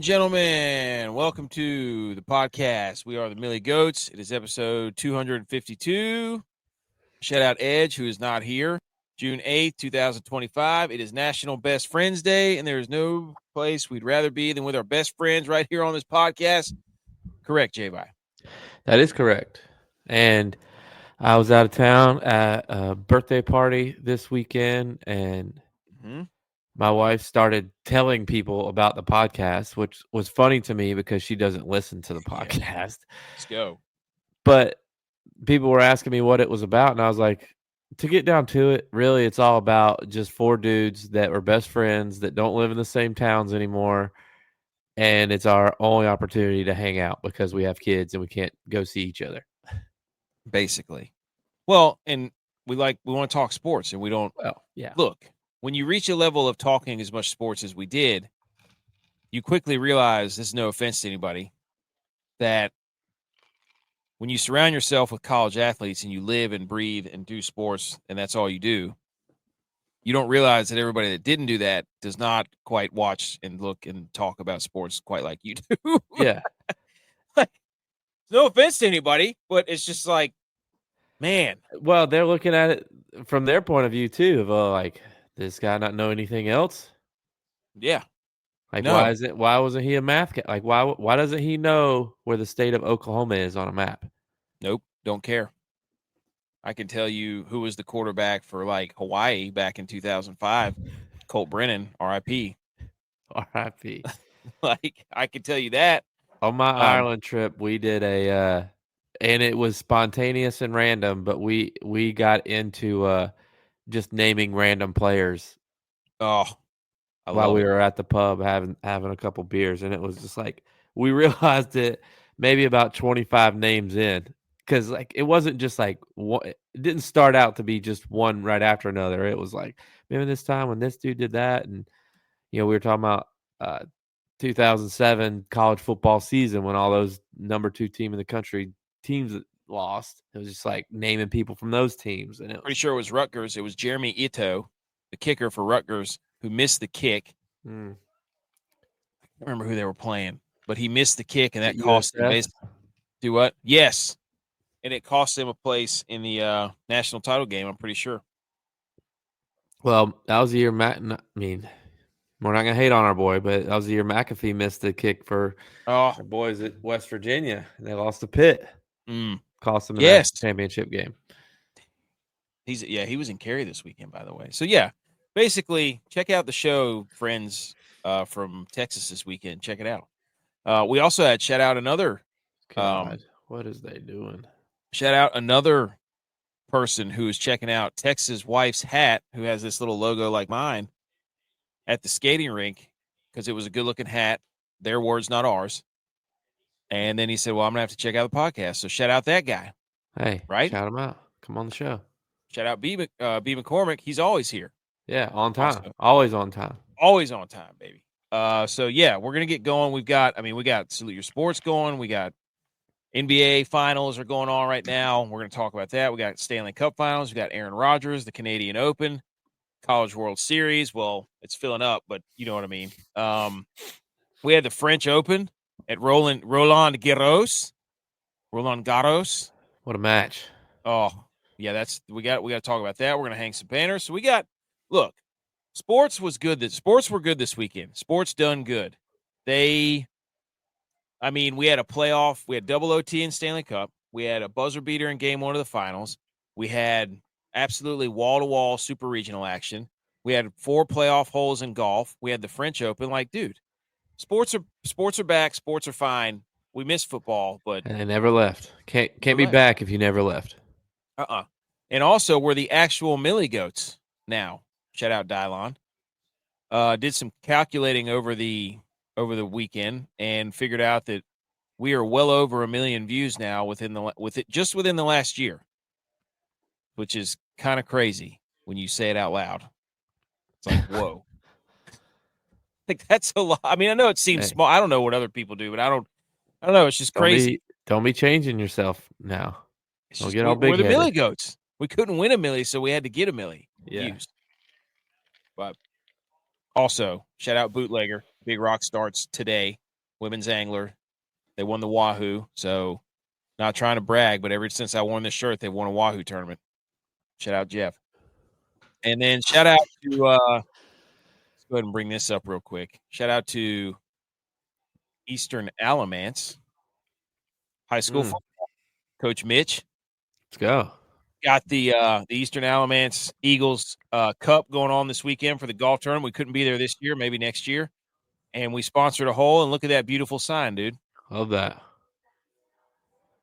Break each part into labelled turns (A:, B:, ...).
A: and gentlemen, welcome to the podcast. We are the Millie Goats. It is episode 252. Shout out Edge, who is not here. June 8th, 2025. It is National Best Friends Day, and there is no place we'd rather be than with our best friends right here on this podcast. Correct, G.U.Y.S.
B: That is correct. And I was out of town at a birthday party this weekend, and my wife started telling people about the podcast, which was funny to me because she doesn't listen to the podcast.
A: Let's go.
B: But people were asking me what it was about, and I was like, to get down to it, really, it's all about just four dudes that were best friends that don't live in the same towns anymore. And it's our only opportunity to hang out because we have kids and we can't go see each other.
A: Basically. Well, and we want to talk sports, and we don't.
B: Well, yeah.
A: Look, when you reach a level of talking as much sports as we did, you quickly realize, this is no offense to anybody, that when you surround yourself with college athletes and you live and breathe and do sports, and that's all you do, you don't realize that everybody that didn't do that does not quite watch and look and talk about sports quite like you do.
B: Yeah.
A: Like, no offense to anybody, but it's just like, man.
B: Well, they're looking at it from their point of view too. Of like, this guy not know anything else.
A: Yeah.
B: Like,
A: No.
B: why wasn't he a math guy? Like, why doesn't he know where the state of Oklahoma is on a map?
A: Nope. Don't care. I can tell you who was the quarterback for like Hawaii back in 2005. Colt Brennan, RIP.
B: RIP.
A: Like, I can tell you that.
B: On my Ireland trip, we did and it was spontaneous and random, but we got into just naming random players.
A: Oh,
B: while we were at the pub having a couple beers, and it was just like we realized it maybe about 25 names in, because like it wasn't just like one, it didn't start out to be just one right after another. It was like, remember this time when this dude did that, and we were talking about 2007 college football season when all those number 2 team in the country teams lost. It was just like naming people from those teams, and
A: pretty sure it was Rutgers. It was Jeremy Ito, the kicker for Rutgers, who missed the kick. I don't remember who they were playing, but he missed the kick, and that cost him. Do what? Yes, and it cost him a place in the national title game, I'm pretty sure.
B: Well, that was the year we're not going to hate on our boy, but that was the year McAfee missed the kick for our boys at West Virginia, and they lost to Pitt. Cost them the championship game.
A: He was in Cary this weekend, by the way. So, yeah, basically, check out the show, friends from Texas this weekend. Check it out. We also had shout out another.
B: God, what is they doing?
A: Shout out another person who is checking out Texas wife's hat, who has this little logo like mine at the skating rink, because it was a good looking hat. Their words, not ours. And then he said, well, I'm going to have to check out the podcast. So shout out that guy.
B: Hey,
A: right?
B: Shout him out. Come on the show.
A: Shout out B. McCormick. He's always here.
B: Yeah, on time. Also, always on time.
A: Always on time, baby. So, yeah, we're going to get going. We got Salute Your Sports going. We got NBA finals are going on right now. We're going to talk about that. We got Stanley Cup finals. We got Aaron Rodgers, the Canadian Open, College World Series. Well, it's filling up, but you know what I mean. We had the French Open at Roland Garros. Roland Garros.
B: What a match.
A: Oh, yeah, we got to talk about that. We're going to hang some banners. So look, sports was good. Sports were good this weekend. Sports done good. We had a playoff. We had double OT in Stanley Cup. We had a buzzer beater in game 1 of the finals. We had absolutely wall-to-wall super regional action. We had 4 playoff holes in golf. We had the French Open. Like, dude, sports are back. Sports are fine. We missed football, but
B: and they never left. Can't be back if you never left.
A: And also, we're the actual Millie Goats now. Shout out Dylon. Did some calculating over the weekend and figured out that we are well over 1 million views now within the last year, which is kind of crazy when you say it out loud. It's like, whoa. Like, that's a lot. I mean, I know it seems small. I don't know what other people do, but I don't know. It's just crazy.
B: Don't be changing yourself now. Don't get all big.
A: We're the Millie Goats. We couldn't win a millie, so we had to get a millie views. But also, shout out Bootlegger. Big Rock starts today. women's angler. They won the Wahoo. So not trying to brag, but ever since I won this shirt, they've won a Wahoo tournament. Shout out Jeff. And then shout out to let's go ahead and bring this up real quick. Shout out to Eastern Alamance High School football. Coach Mitch.
B: Let's go.
A: Got the Eastern Alamance Eagles Cup going on this weekend for the golf tournament. We couldn't be there this year, maybe next year. And we sponsored a hole, and look at that beautiful sign, dude.
B: Love that.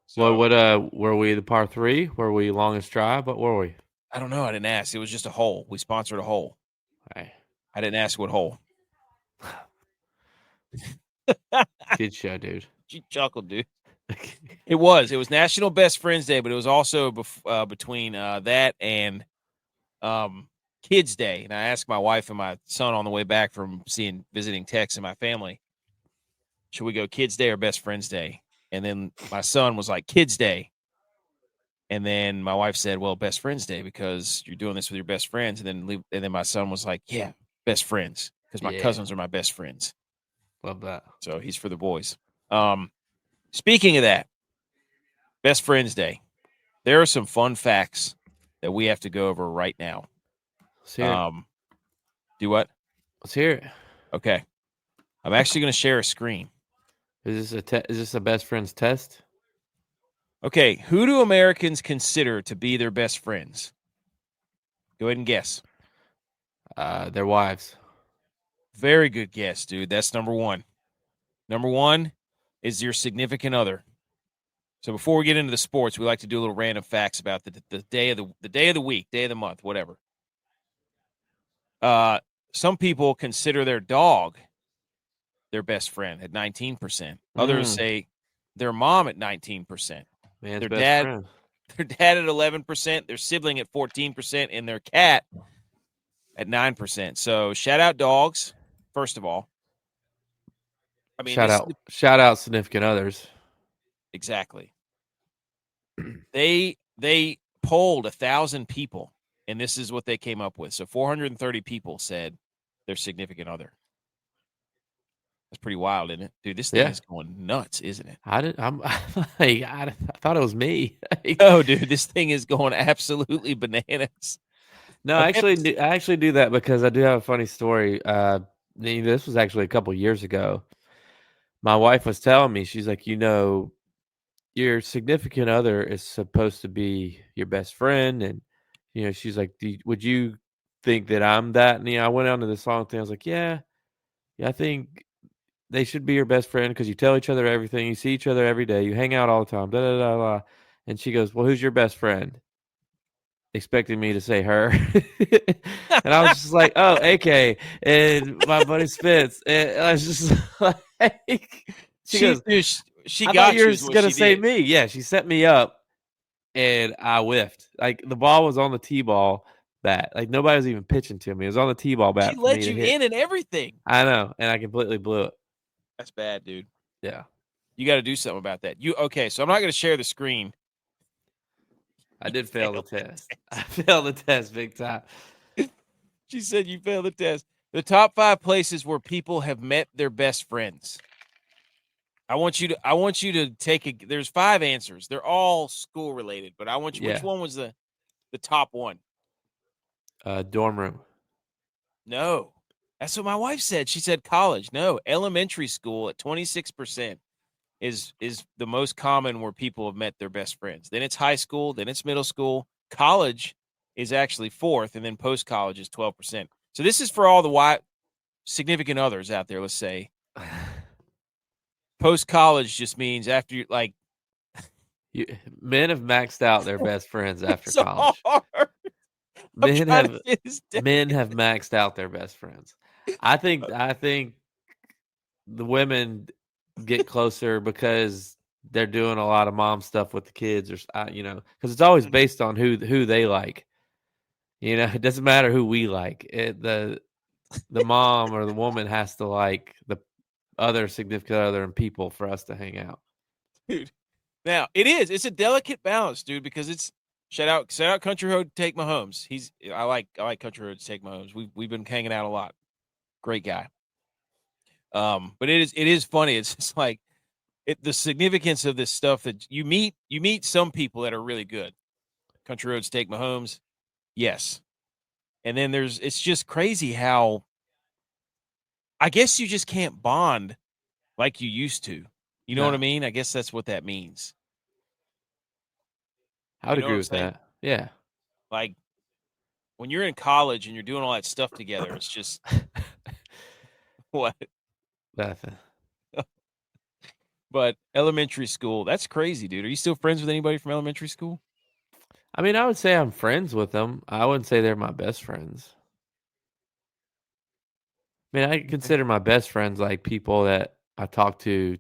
A: So,
B: what were we the par 3? Were we longest drive? What were we?
A: I don't know. I didn't ask. It was just a hole. We sponsored a hole.
B: Hey.
A: I didn't ask what hole.
B: Good show, dude.
A: You chuckled, dude. It was National Best Friends Day, but it was also between that and Kids Day. And I asked my wife and my son on the way back from visiting Tex and my family, should we go Kids Day or Best Friends Day? And then my son was like, Kids Day. And then my wife said, well, Best Friends Day, because you're doing this with your best friends. And then my son was like, yeah, best friends, because my cousins are my best friends.
B: Love that.
A: So he's for the boys. Speaking of that, Best Friends Day, there are some fun facts that we have to go over right now.
B: Let's hear it.
A: Do what?
B: Let's hear it.
A: Okay. I'm actually going to share a screen.
B: Is this a best friends test?
A: Okay. Who do Americans consider to be their best friends? Go ahead and guess.
B: Their wives.
A: Very good guess, dude. That's number one. Number one is your significant other. So before we get into the sports, we like to do a little random facts about the day of the week, day of the month, whatever. Some people consider their dog their best friend at 19%. Others say their mom at 19%. Their dad at 11%, their sibling at 14%, and their cat at 9%. So shout out dogs, first of all. I mean,
B: shout out significant others.
A: Exactly. They polled 1,000 people, and this is what they came up with. So 430 people said their significant other. That's pretty wild, isn't it? Dude, this thing is going nuts, isn't it?
B: I thought it was me.
A: No, dude, this thing is going absolutely bananas.
B: No, I actually do that because I do have a funny story. This was actually a couple years ago. My wife was telling me, she's like, your significant other is supposed to be your best friend, and she's like, would you think that I'm that? And I went on to this long thing. I was like, yeah, I think they should be your best friend because you tell each other everything, you see each other every day, you hang out all the time, da da da da. And she goes, well, who's your best friend? Expecting me to say her. And I was just like, oh, AK and my buddy Spence. And I was just like, she goes,
A: she
B: I
A: got
B: thought you were going to say
A: did.
B: me. Yeah, she set me up and I whiffed. Like the ball was on the T-ball bat. Like nobody was even pitching to me. It was on the T-ball bat.
A: She let you in and everything.
B: I know, and I completely blew it.
A: That's bad, dude.
B: Yeah.
A: You got to do something about that. Okay, so I'm not going to share the screen.
B: I did fail the test. I failed the test big time.
A: She said you failed the test. The top 5 places where people have met their best friends. I want you to take there's 5 answers. They're all school related, but I want you which one was the top one?
B: Dorm room.
A: No. That's what my wife said. She said college. No, elementary school at 26% is the most common where people have met their best friends. Then it's high school, then it's middle school. College is actually 4th, and then post-college is 12%. So this is for all the significant others out there, let's say. Post-college just means after you
B: men have maxed out their best friends after
A: so
B: college.
A: Hard.
B: Men have maxed out their best friends. I think the women get closer because they're doing a lot of mom stuff with the kids, or because it's always based on who they like. It doesn't matter who we like. The mom or the woman has to like the other significant other and people for us to hang out.
A: Dude. Now it's a delicate balance, dude, because it's shout out Country Road Take Mahomes. I like Country Road Take Mahomes. We've been hanging out a lot. Great guy. But it is funny. It's just like the significance of this stuff that you meet some people that are really good. Country Roads take Mahomes, yes, and then it's just crazy how I guess you just can't bond like you used to. You know what I mean? I guess that's what that means.
B: I would
A: You know what
B: agree
A: I'm
B: with
A: saying?
B: that. Yeah.
A: Like when you're in college and you're doing all that stuff together, it's just what.
B: Nothing.
A: But elementary school, that's crazy, dude. Are you still friends with anybody from elementary school?
B: I mean, I would say I'm friends with them. I wouldn't say they're my best friends. I mean, I consider my best friends like people that I talk to,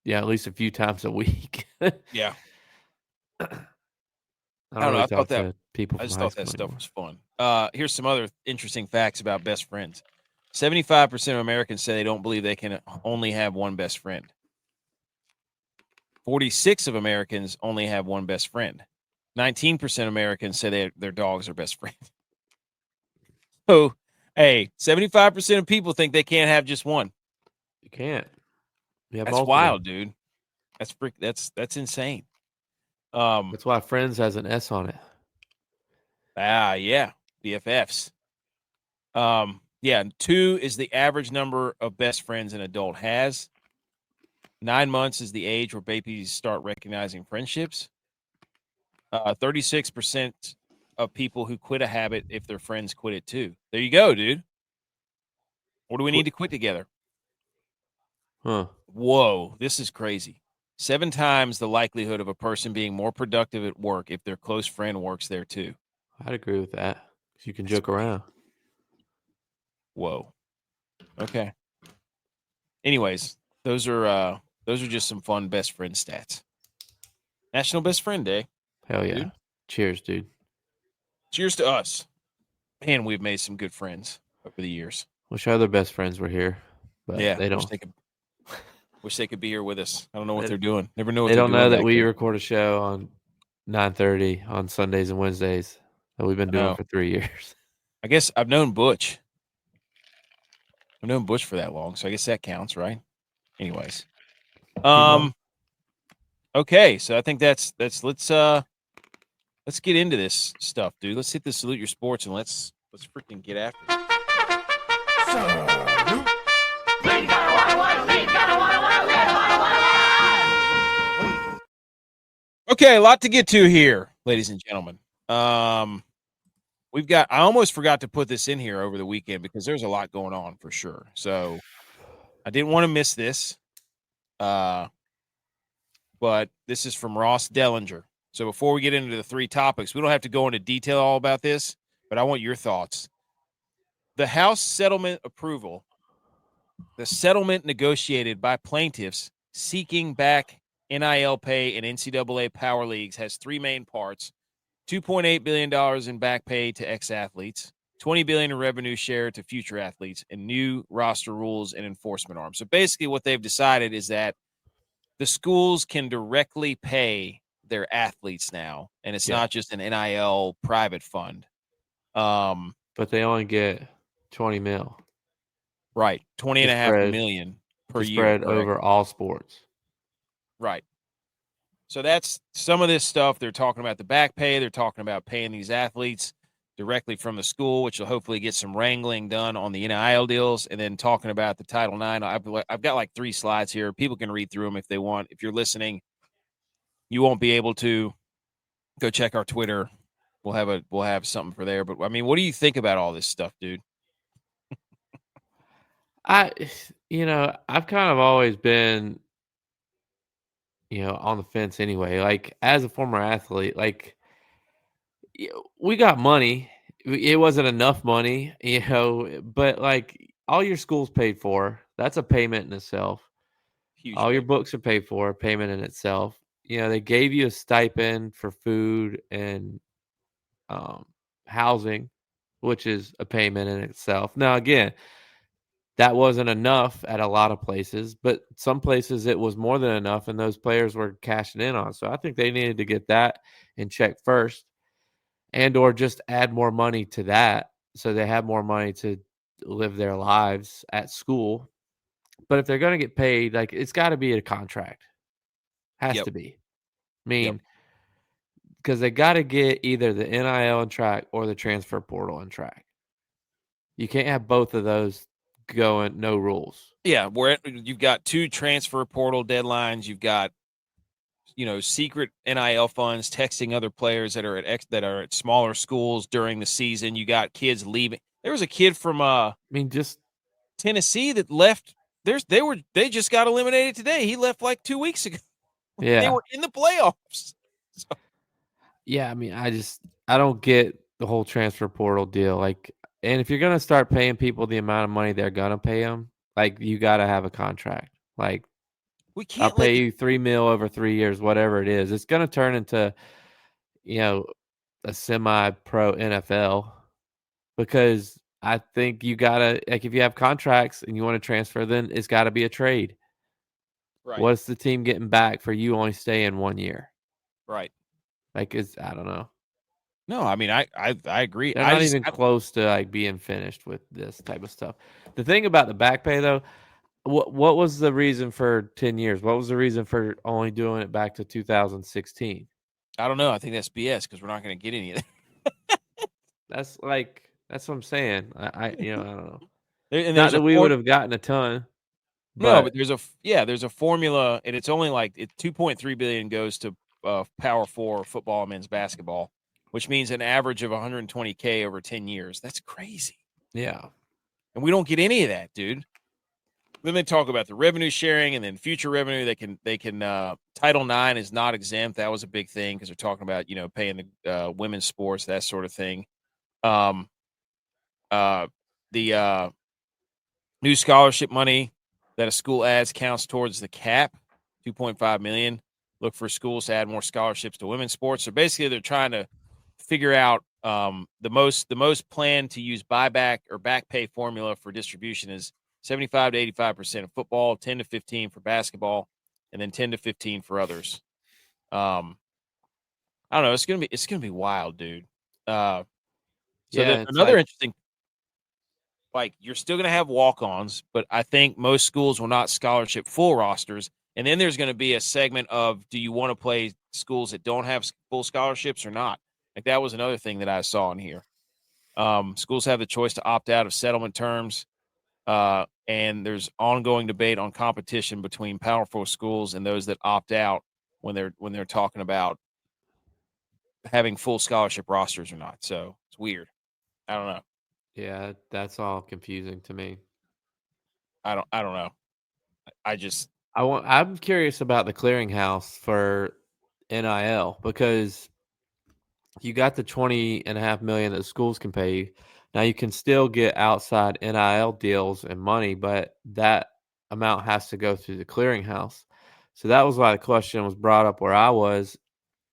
B: at least a few times a week.
A: Yeah.
B: I
A: I
B: don't
A: don't know.
B: really talk to people
A: I
B: from
A: just
B: high
A: thought that
B: school
A: stuff
B: anymore.
A: was fun. Here's some other interesting facts about best friends. 75% of Americans say they don't believe they can only have one best friend. 46 of Americans only have one best friend. 19% of Americans say their dogs are best friends. So, hey, 75% of people think they can't have just one.
B: You can't. You have
A: That's
B: multiple.
A: wild, dude. That's insane.
B: That's why friends has an S on it.
A: Yeah, BFFs. Yeah, 2 is the average number of best friends an adult has. 9 months is the age where babies start recognizing friendships. 36% of people who quit a habit if their friends quit it too. There you go, dude. What do we need to quit together?
B: Huh.
A: Whoa, this is crazy. 7 times the likelihood of a person being more productive at work if their close friend works there too.
B: I'd agree with that. 'Cause you can
A: That's
B: joke around.
A: Whoa. Okay. Anyways, those are just some fun best friend stats. National Best Friend Day.
B: Hell yeah.
A: Dude.
B: Cheers, dude.
A: Cheers to us. Man, we've made some good friends over the years.
B: Wish our other best friends were here, but
A: Yeah,
B: they
A: wish
B: don't.
A: they could be here with us. I don't know what
B: They,
A: they're doing. Never know what
B: they
A: they're
B: don't
A: doing
B: know that
A: back
B: we
A: there.
B: record a show on 9:30 on Sundays and Wednesdays that we've been
A: I
B: doing
A: know.
B: for 3 years.
A: I guess I've known Butch. I've known Butch for that long, so I guess that counts, right? Anyways. Okay, so I think that's let's get into this stuff, dude. Let's hit the salute your sports and let's freaking get after it. Okay, a lot to get to here, ladies and gentlemen. I almost forgot to put this in here over the weekend because there's a lot going on for sure. So I didn't want to miss this. But this is from Ross Dellinger. So before we get into the 3 topics, we don't have to go into detail all about this, but I want your thoughts. The House settlement approval, the settlement negotiated by plaintiffs seeking back NIL pay in NCAA power leagues has 3 main parts. $2.8 billion in back pay to ex-athletes, $20 billion in revenue share to future athletes, and new roster rules and enforcement arms. So basically what they've decided is that the schools can directly pay their athletes now, and it's not just an NIL private fund.
B: But they only get 20 mil.
A: Right. 20.5 million per
B: to
A: year.
B: spread
A: Correct.
B: over all sports.
A: Right. So that's some of this stuff. They're talking about the back pay. They're talking about paying these athletes directly from the school, which will hopefully get some wrangling done on the NIL deals. And then talking about the Title IX. I've got like 3 slides here. People can read through them if they want. If you're listening, you won't be able to. Go check our Twitter. We'll have something for there. But I mean, what do you think about all this stuff, dude?
B: I've kind of always been, on the fence anyway. Like as a former athlete, like we got money. It wasn't enough money, but like all your school's paid for. That's a payment in itself.
A: Huge
B: All your
A: payment.
B: books are paid for, payment in itself. They gave you a stipend for food and housing, which is a payment in itself. Now, again, that wasn't enough at a lot of places, but some places it was more than enough, and those players were cashing in on. So I think they needed to get that in check first, and or just add more money to that so they have more money to live their lives at school. But if they're going to get paid, like it's got to be a contract. Has
A: Yep.
B: to be. I
A: Yep.
B: mean, because they got to get either the NIL on track or the transfer portal on track. You can't have both of those going no rules.
A: Yeah, where you've got 2 transfer portal deadlines, you've got secret NIL funds texting other players that are at smaller schools during the season. You got kids leaving. There was a kid from
B: I mean, just
A: Tennessee that left. They just got eliminated today. He left like 2 weeks ago. They
B: yeah,
A: were in the playoffs. So,
B: yeah. I mean, I don't get the whole transfer portal deal. Like, and if you're gonna start paying people the amount of money they're gonna pay them, like you got to have a contract. Like,
A: we
B: I'll
A: can't let
B: pay
A: the
B: you $3 million over 3 years, whatever it is. It's gonna turn into, you know, a semi-pro NFL because I think you gotta like if you have contracts and you want to transfer, then it's got to be a trade.
A: right,
B: What's the team getting back for you only staying 1 year?
A: right.
B: Like, I don't know.
A: No, I mean I agree.
B: They're not even close to like being finished with this type of stuff. The thing about the back pay though, what was the reason for 10 years? What was the reason for only doing it back to 2016?
A: I don't know. I think that's BS because we're not going to get any of that.
B: That's what I'm saying. I don't know.
A: And
B: Not
A: there's a
B: that we would have gotten a ton,
A: no, but
B: but
A: there's a formula, and it's only like 2.3 billion goes to Power Four football and men's basketball, which means an average of 120K over 10 years. That's crazy,
B: yeah.
A: and we don't get any of that, dude. Then they talk about the revenue sharing and then future revenue. They can Title IX is not exempt. That was a big thing because they're talking about paying the women's sports, that sort of thing. Um, the new scholarship money that a school adds counts towards the cap, 2.5 million. Look for schools to add more scholarships to women's sports. So basically, they're trying to figure out the most plan to use buyback or back pay formula for distribution is 75 to 85% of football, 10 to 15 for basketball, and then 10 to 15 for others. I don't know. It's gonna be wild, dude.
B: Yeah, it's
A: Another
B: like
A: interesting, like you're still going to have walk-ons, but I think most schools will not scholarship full rosters. And then there's going to be a segment of, do you want to play schools that don't have full scholarships or not? Like that was another thing that I saw in here. Schools have the choice to opt out of settlement terms, and there's ongoing debate on competition between powerful schools and those that opt out when they're talking about having full scholarship rosters or not. So it's weird. I don't know.
B: yeah, that's all confusing to me.
A: I don't know. I just
B: I'm curious about the clearinghouse for NIL because you got the 20.5 million that schools can pay you. Now you can still get outside NIL deals and money, but that amount has to go through the clearinghouse. So that was why the question was brought up where I was,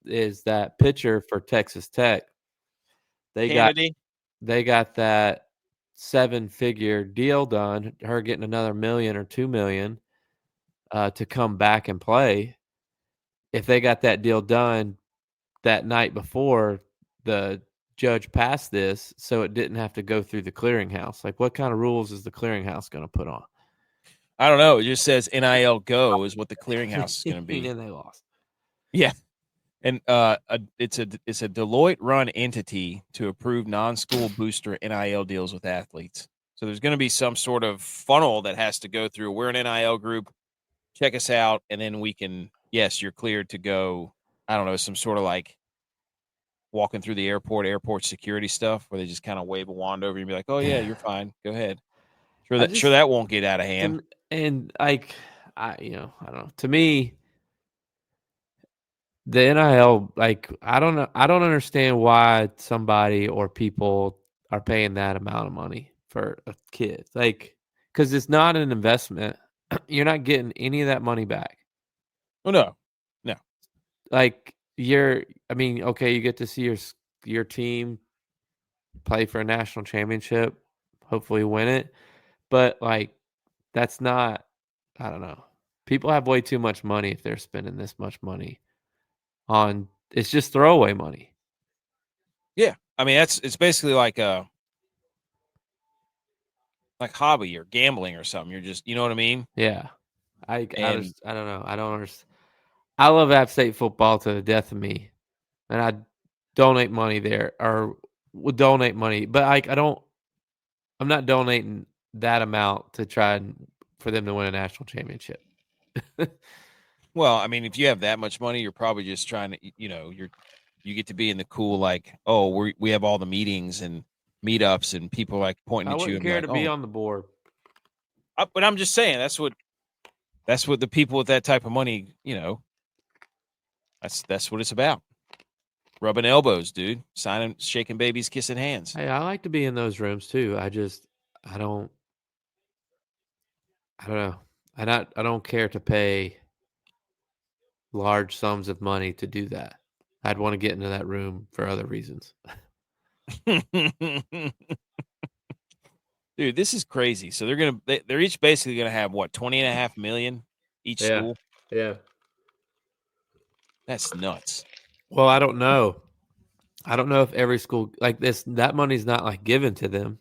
B: is that pitcher for Texas Tech. They got
A: Kennedy.
B: they got that 7-figure deal done, her getting another million or 2 million to come back and play. If they got that deal done that night before, the judge passed this, so it didn't have to go through the clearinghouse. Like, what kind of rules is the clearinghouse going to put on?
A: I don't know. It just says NIL Go is what the clearinghouse is going to be.
B: And they lost.
A: Yeah, and it's a Deloitte run entity to approve non-school booster NIL deals with athletes. So there's going to be some sort of funnel that has to go through. We're an NIL group. Check us out, and then we can. Yes, you're cleared to go. I don't know, some sort of like walking through the airport security stuff, where they just kind of wave a wand over you and be like, "Oh yeah, you're fine. Go ahead." Sure
B: I
A: that
B: just
A: that won't get out of hand.
B: and like I don't know. To me, the NIL, like I don't know, I don't understand why somebody or people are paying that amount of money for a kid. Like, because it's not an investment. You're not getting any of that money back.
A: Oh no, no.
B: Like I mean, okay, you get to see your team play for a national championship, hopefully win it, but like that's not. I don't know. People have way too much money if they're spending this much money on. It's just throwaway money.
A: Yeah, I mean it's basically like like hobby or gambling or something. You're just, you know what I mean?
B: Yeah. I
A: And
B: just I don't know. I don't understand. I love App State football to the death of me, and I donate money there or would donate money, but I don't. I'm not donating that amount to try and for them to win a national championship.
A: well, I mean, if you have that much money, you're probably just trying to, you get to be in the cool, like, oh, we have all the meetings and meetups and people like pointing
B: I
A: at you
B: wouldn't
A: and be
B: care
A: like,
B: to be
A: oh,
B: on the board.
A: but I'm just saying that's what the people with that type of money, that's what it's about. Rubbing elbows, dude. Signing, shaking babies, kissing hands.
B: Hey, I like to be in those rooms too. I don't know. I don't care to pay large sums of money to do that. I'd want to get into that room for other reasons.
A: Dude, this is crazy. So they're each basically gonna have what, 20.5 million each
B: Yeah.
A: school?
B: Yeah.
A: That's nuts.
B: Well, I don't know. I don't know if every school like this that money's not like given to them.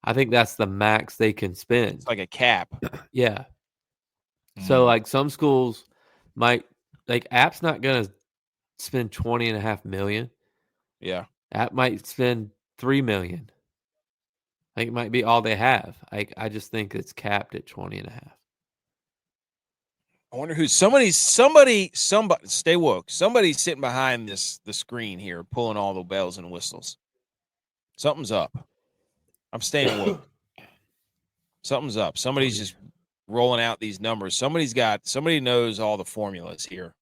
B: I think that's the max they can spend.
A: It's like a cap.
B: Yeah. So
A: Mm,
B: like some schools might like App's not gonna spend 20.5 million.
A: yeah.
B: App might spend 3 million. Like it might be all they have. I just think it's capped at 20.5.
A: I wonder who's somebody stay woke. Somebody's sitting behind the screen here, pulling all the bells and whistles. Something's up. I'm staying woke. Something's up. Somebody's just rolling out these numbers. Somebody knows all the formulas here.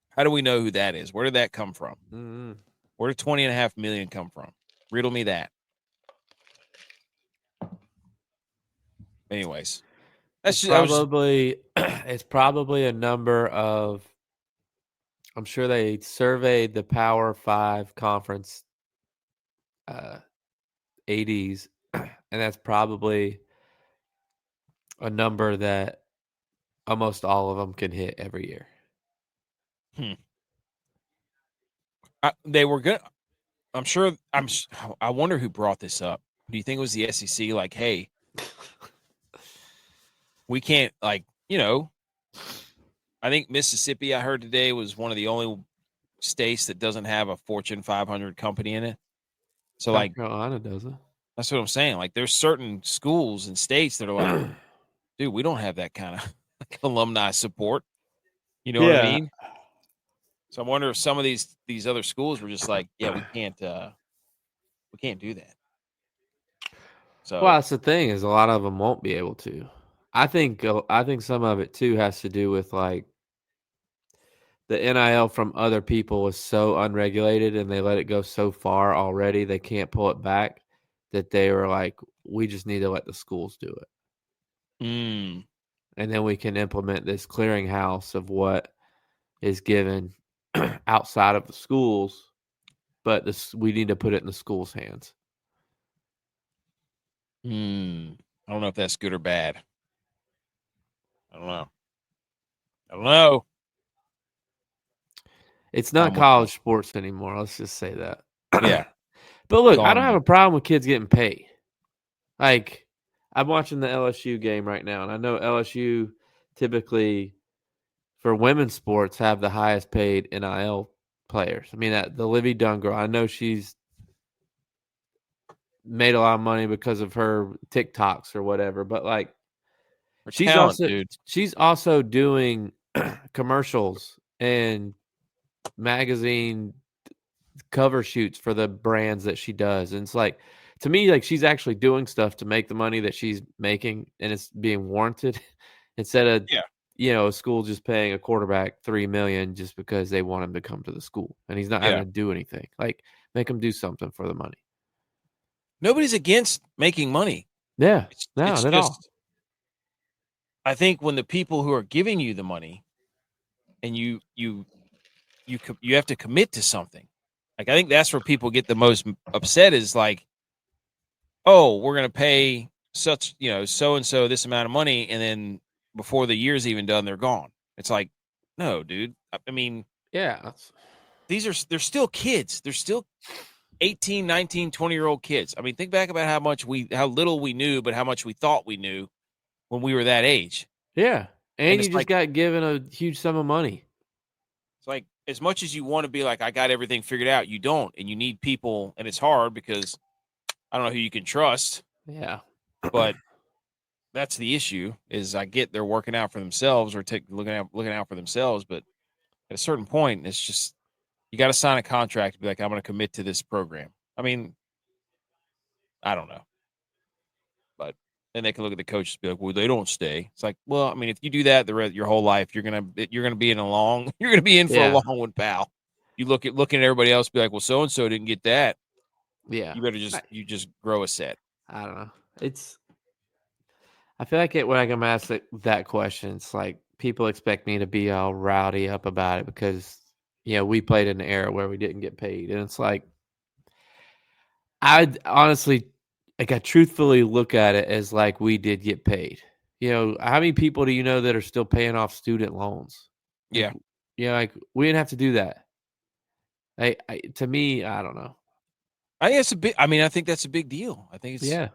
A: How do we know who that is? Where did that come from?
B: Mm-hmm.
A: Where did 20.5 million come from? Riddle me that. Anyways, that's
B: It's
A: just I was just
B: probably it's probably a number of I'm sure they surveyed the Power 5 conference uh ADs and that's probably a number that almost all of them can hit every year.
A: hmm. They were good. I'm sure. I wonder who brought this up. Do you think it was the SEC? Like, hey, we can't I think Mississippi, I heard today, was one of the only states that doesn't have a Fortune 500 company in it. So,
B: South
A: like,
B: Carolina doesn't.
A: that's what I'm saying. Like, there's certain schools and states that are like, dude, we don't have that kind of like, alumni support. You know what I
B: Yeah.
A: mean? So I wonder if some of these other schools were just like, yeah, we can't do that.
B: Well,
A: So
B: that's the thing is a lot of them won't be able to. I think some of it too has to do with like the NIL from other people is so unregulated and they let it go so far already they can't pull it back that they were like we just need to let the schools do it.
A: mm,
B: And then we can implement this clearinghouse of what is given outside of the schools, but we need to put it in the schools' hands.
A: I don't know if that's good or bad. I don't know. I don't know.
B: It's not
A: I'm with you.
B: college sports anymore. Let's just say that.
A: Yeah,
B: But look, I don't
A: gone.
B: have a problem with kids getting paid. Like, I'm watching the LSU game right now, and I know LSU typically for women's sports have the highest paid NIL players. I mean, the Livy Dunn girl, I know she's made a lot of money because of her TikToks or whatever, but like
A: For talent, dude.
B: she's also doing commercials and magazine cover shoots for the brands that she does. And it's like to me, like she's actually doing stuff to make the money that she's making and it's being warranted instead of
A: Yeah.
B: a school just paying a quarterback $3 million just because they want him to come to the school and he's not
A: Yeah.
B: having to do anything. Like make him do something for the money.
A: Nobody's against making money.
B: Yeah,
A: It's
B: not at all.
A: just I think when the people who are giving you the money and you have to commit to something. Like I think that's where people get the most upset is like, oh, we're going to pay such, so and so this amount of money, and then before the year's even done, they're gone. It's like, no, dude. I mean,
B: Yeah,
A: they're still kids. They're still 18, 19, 20-year-old kids. I mean, think back about how little we knew, but how much we thought we knew when we were that age.
B: Yeah.
A: And
B: And you
A: it's
B: just got given a huge sum of money.
A: it's like as much as you want to be like, I got everything figured out, you don't. And you need people, and it's hard because I don't know who you can trust.
B: Yeah.
A: But that's the issue is I get they're working out for themselves or looking out for themselves. But at a certain point, it's just you got to sign a contract to be like, I'm going to commit to this program. I mean, I don't know. But then they can look at the coaches and be like, well, they don't stay. It's like, well, I mean, if you do that your whole life, you're gonna be you're gonna be in for a
B: Yeah.
A: long one, pal. You looking at everybody else, be like, well, so and so didn't get that.
B: Yeah.
A: You better just grow a set.
B: I don't know. I feel like when I'm asked that question, it's like people expect me to be all rowdy up about it because we played in an era where we didn't get paid, and it's like I honestly, like, I truthfully look at it as like we did get paid. How many people do you know that are still paying off student loans? Like,
A: Yeah.
B: like we didn't have to do that. To me, I don't know.
A: I think that's a big deal. I think
B: Yeah,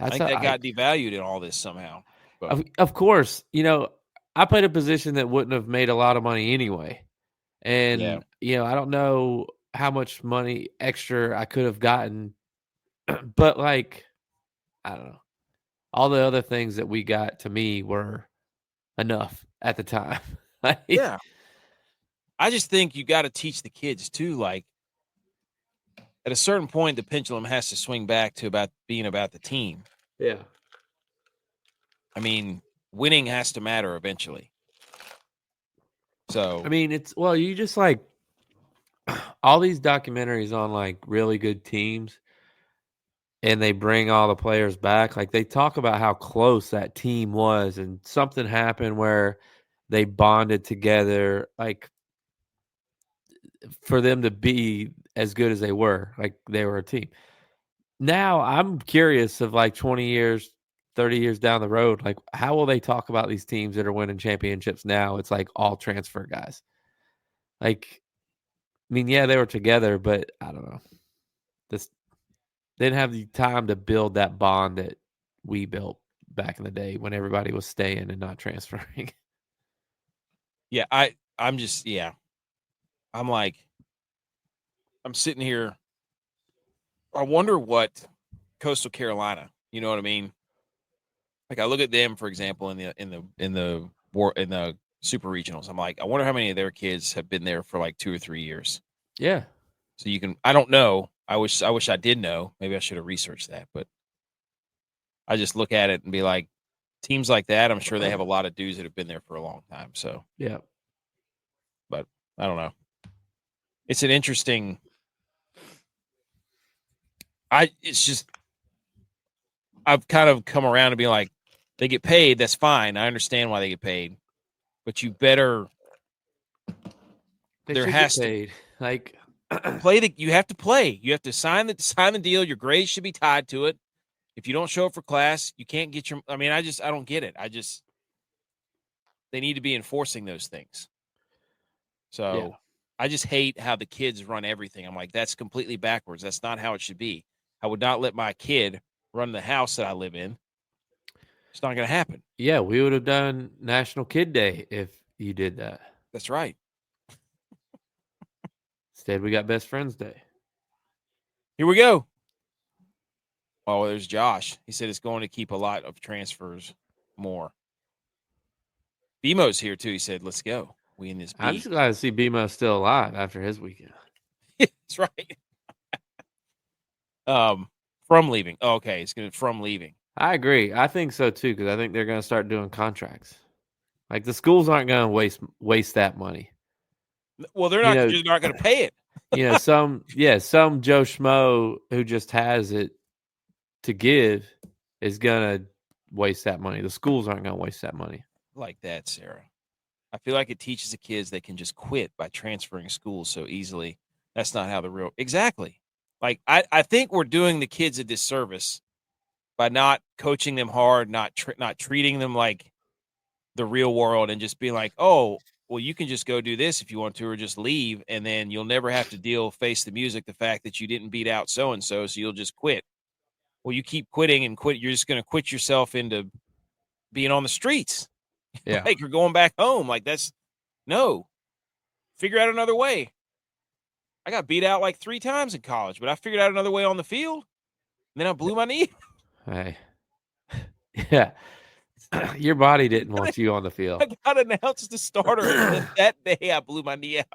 A: I think that got devalued in all this somehow. But
B: of course, I played a position that wouldn't have made a lot of money anyway. And, I don't know how much money extra I could have gotten, but like, I don't know. All the other things that we got to me were enough at the time.
A: yeah. I just think you got to teach the kids too. Like at a certain point, the pendulum has to swing back to about being about the team.
B: Yeah.
A: I mean, winning has to matter eventually. So
B: I mean, you just like all these documentaries on like really good teams and they bring all the players back. Like they talk about how close that team was and something happened where they bonded together, like for them to be as good as they were, like they were a team. Now I'm curious of like 20 years, 30 years down the road, like how will they talk about these teams that are winning championships now? It's like all transfer guys. Like, I mean, yeah, they were together, but I don't know. This They didn't have the time to build that bond that we built back in the day when everybody was staying and not transferring.
A: Yeah, I'm just I'm like I'm sitting here. I wonder what Coastal Carolina, you know what I mean? Like I look at them, for example, in the super regionals. I'm like, I wonder how many of their kids have been there for like 2 or 3 years.
B: Yeah.
A: So I don't know. I wish I did know. Maybe I should have researched that, but I just look at it and be like, teams like that, I'm sure they have a lot of dudes that have been there for a long time. So
B: yeah.
A: But I don't know. It's an interesting. It's just I've kind of come around to be like, they get paid. That's fine. I understand why they get paid, but you better.
B: They
A: There
B: should
A: has
B: get
A: to
B: paid. Like
A: play. You have to play. You have to sign the deal. Your grades should be tied to it. If you don't show up for class, you can't get your. I mean, I don't get it. They need to be enforcing those things. So
B: yeah.
A: I just hate how the kids run everything. I'm like, that's completely backwards. That's not how it should be. I would not let my kid run the house that I live in. It's not going to happen.
B: Yeah, we would have done National Kid Day if you did that.
A: That's right.
B: Instead, we got Best Friends Day.
A: Here we go. Oh, there's Josh. He said it's going to keep a lot of transfers more. BMO's here too. He said, let's go. We in this beat.
B: I'm just glad to see BMO still alive after his weekend.
A: That's right. From leaving. Oh, okay. It's going to from leaving.
B: I agree. I think so too, because I think they're going to start doing contracts. Like the schools aren't going to waste that money.
A: Well, they're just not going to pay it.
B: Some Joe Schmo who just has it to give is going to waste that money. The schools aren't going to waste that money.
A: Like that, Sarah. I feel like it teaches the kids they can just quit by transferring schools so easily. That's not how exactly. Like I think we're doing the kids a disservice by not coaching them hard, not treating them like the real world, and just being like, oh, well, you can just go do this if you want to, or just leave, and then you'll never have to face the music, the fact that you didn't beat out so-and-so, so you'll just quit. Well, you keep quitting and quit. You're just going to quit yourself into being on the streets.
B: Yeah.
A: Like you're going back home. Like no. Figure out another way. I got beat out like 3 times in college, but I figured out another way on the field, and then I blew my knee.
B: Hey. Yeah. Your body didn't want you on the field.
A: I got announced the starter, and then that day I blew my knee out.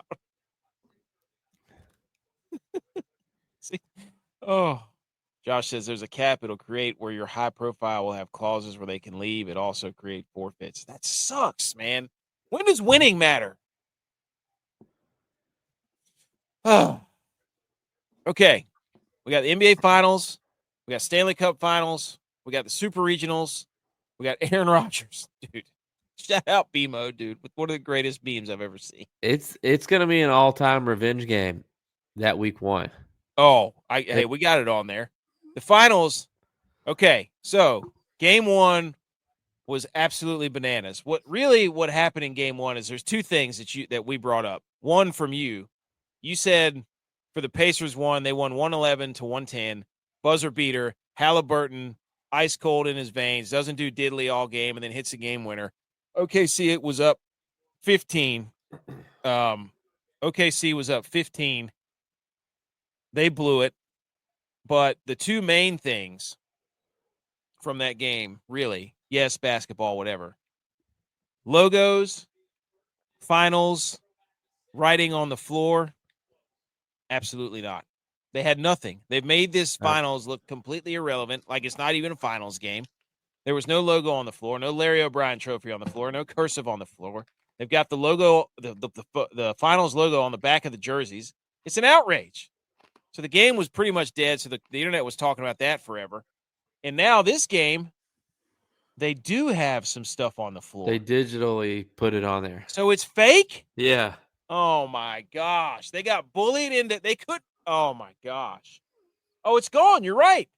A: See? Oh. Josh says there's a cap it'll create where your high profile will have clauses where they can leave. It also create forfeits. That sucks, man. When does winning matter? Oh. Okay. We got the NBA Finals. We got Stanley Cup Finals. We got the Super Regionals. We got Aaron Rodgers, dude. Shout out BMO, dude, with one of the greatest memes I've ever seen.
B: It's gonna be an all-time revenge game that week 1.
A: Oh, hey, we got it on there. The finals. Okay, so game 1 was absolutely bananas. What happened in game 1 is there's 2 things that we brought up. One from you. You said for the Pacers they won 111 to 110. Buzzer beater, Halliburton, ice cold in his veins, doesn't do diddly all game, and then hits a game winner. OKC, it was up 15. OKC was up 15. They blew it. But the 2 main things from that game, really, yes, basketball, whatever. Logos, finals, writing on the floor, absolutely not. They had nothing. They've made this finals look completely irrelevant, like it's not even a finals game. There was no logo on the floor, no Larry O'Brien trophy on the floor, no cursive on the floor. They've got the logo, the finals logo on the back of the jerseys. It's an outrage. So the game was pretty much dead. So the internet was talking about that forever. And now this game, they do have some stuff on the floor.
B: They digitally put it on there.
A: So it's fake?
B: Yeah.
A: Oh, my gosh. They got bullied into – they could – oh, my gosh. Oh, it's gone. You're right.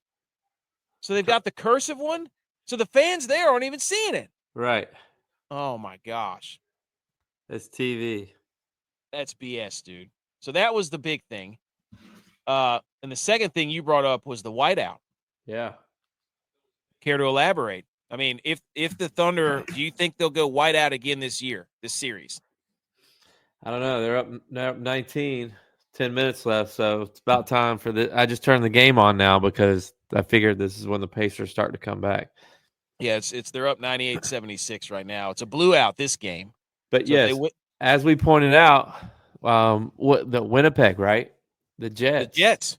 A: So they've got the cursive one. So the fans there aren't even seeing it.
B: Right.
A: Oh, my gosh.
B: It's TV.
A: That's BS, dude. So that was the big thing. And the second thing you brought up was the whiteout.
B: Yeah.
A: Care to elaborate? I mean, if the Thunder, do you think they'll go whiteout again this series?
B: I don't know. They're up 19, 10 minutes left, so it's about time for the. I just turned the game on now because I figured this is when the Pacers start to come back.
A: Yeah, they're up 98-76 right now. It's a blue out this game.
B: But so yes, as we pointed out, the Winnipeg, right? The Jets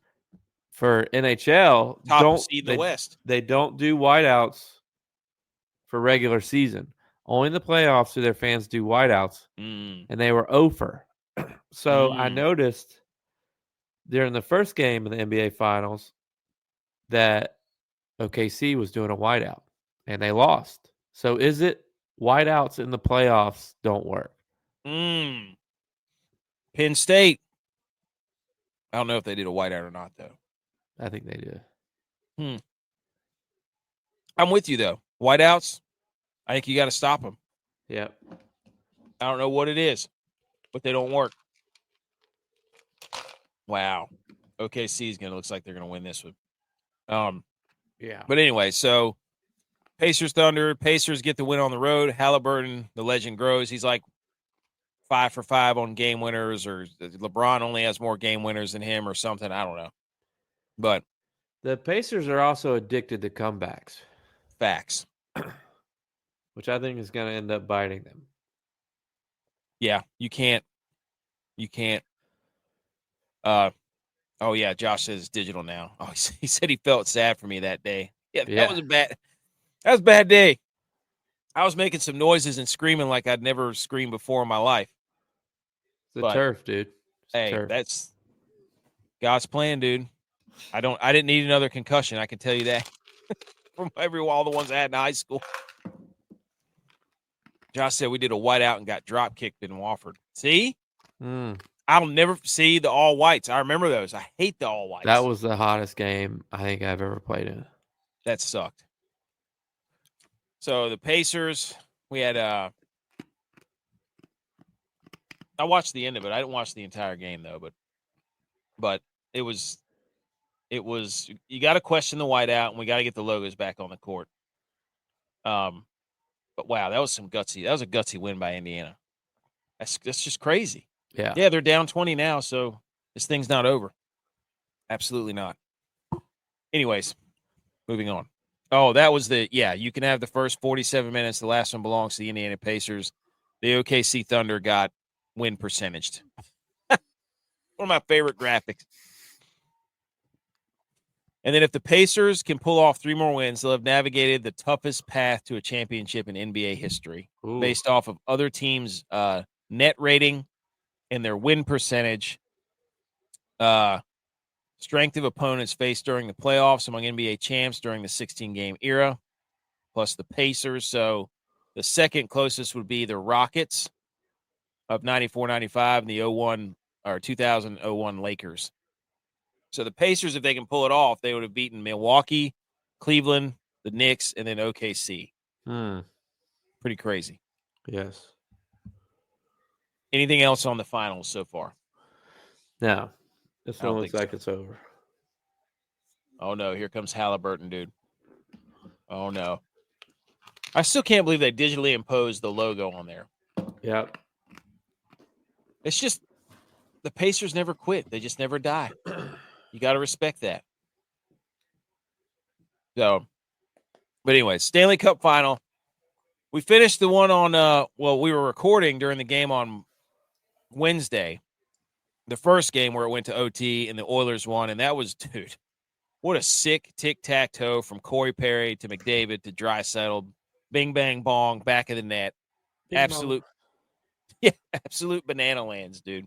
B: for NHL
A: top seed in the West.
B: They don't do whiteouts for regular season. Only in the playoffs do their fans do whiteouts, and they were over. So I noticed during the first game of the NBA Finals that OKC was doing a whiteout, and they lost. So is it whiteouts in the playoffs don't work?
A: Penn State. I don't know if they did a whiteout or not, though.
B: I think they did.
A: I'm with you, though. Whiteouts, I think you got to stop them.
B: Yep.
A: I don't know what it is, but they don't work. Wow. OKC looks like they're going to win this one.
B: Yeah.
A: But anyway, so Pacers Thunder. Pacers get the win on the road. Halliburton, the legend grows. He's like 5 for 5 on game winners, or LeBron only has more game winners than him or something. I don't know. But
B: the Pacers are also addicted to comebacks.
A: Facts.
B: Which I think is going to end up biting them.
A: Yeah, you can't. Oh, yeah, Josh says it's digital now. Oh, he said he felt sad for me that day. Yeah, that was a bad day. I was making some noises and screaming like I'd never screamed before in my life.
B: It's the turf, dude.
A: That's God's plan, dude. I didn't need another concussion, I can tell you that. From all the ones I had in high school. Josh said we did a whiteout and got drop kicked in Wofford. See? I'll never see the all whites. I remember those. I hate the all whites.
B: That was the hottest game I think I've ever played in.
A: That sucked. So the Pacers, we had I watched the end of it. I didn't watch the entire game though, but it was you got to question the whiteout, and we got to get the logos back on the court. But wow, that was a gutsy win by Indiana. That's just crazy.
B: Yeah,
A: they're down 20 now, so this thing's not over. Absolutely not. Anyways, moving on. Oh, that was you can have the first 47 minutes. The last one belongs to the Indiana Pacers. The OKC Thunder got win percentaged. One of my favorite graphics. And then if the Pacers can pull off 3 more wins, they'll have navigated the toughest path to a championship in NBA history.
B: Ooh.
A: Based off of other teams' net rating and their win percentage, strength of opponents faced during the playoffs among NBA champs during the 16-game era, plus the Pacers. So the second closest would be the Rockets of 94-95 and the 2001 Lakers. So the Pacers, if they can pull it off, they would have beaten Milwaukee, Cleveland, the Knicks, and then OKC. Pretty crazy.
B: Yes.
A: Anything else on the finals so far?
B: No. This one looks like it's over.
A: Oh, no. Here comes Halliburton, dude. Oh, no. I still can't believe they digitally imposed the logo on there.
B: Yep.
A: It's just the Pacers never quit. They just never die. You got to respect that. So, but anyway, Stanley Cup final. We finished the one on, we were recording during the game on Wednesday. The first game where it went to OT and the Oilers won. And that was, dude, what a sick tic-tac-toe from Corey Perry to McDavid to Draisaitl. Bing, bang, bong, back of the net. Absolute banana lands, dude.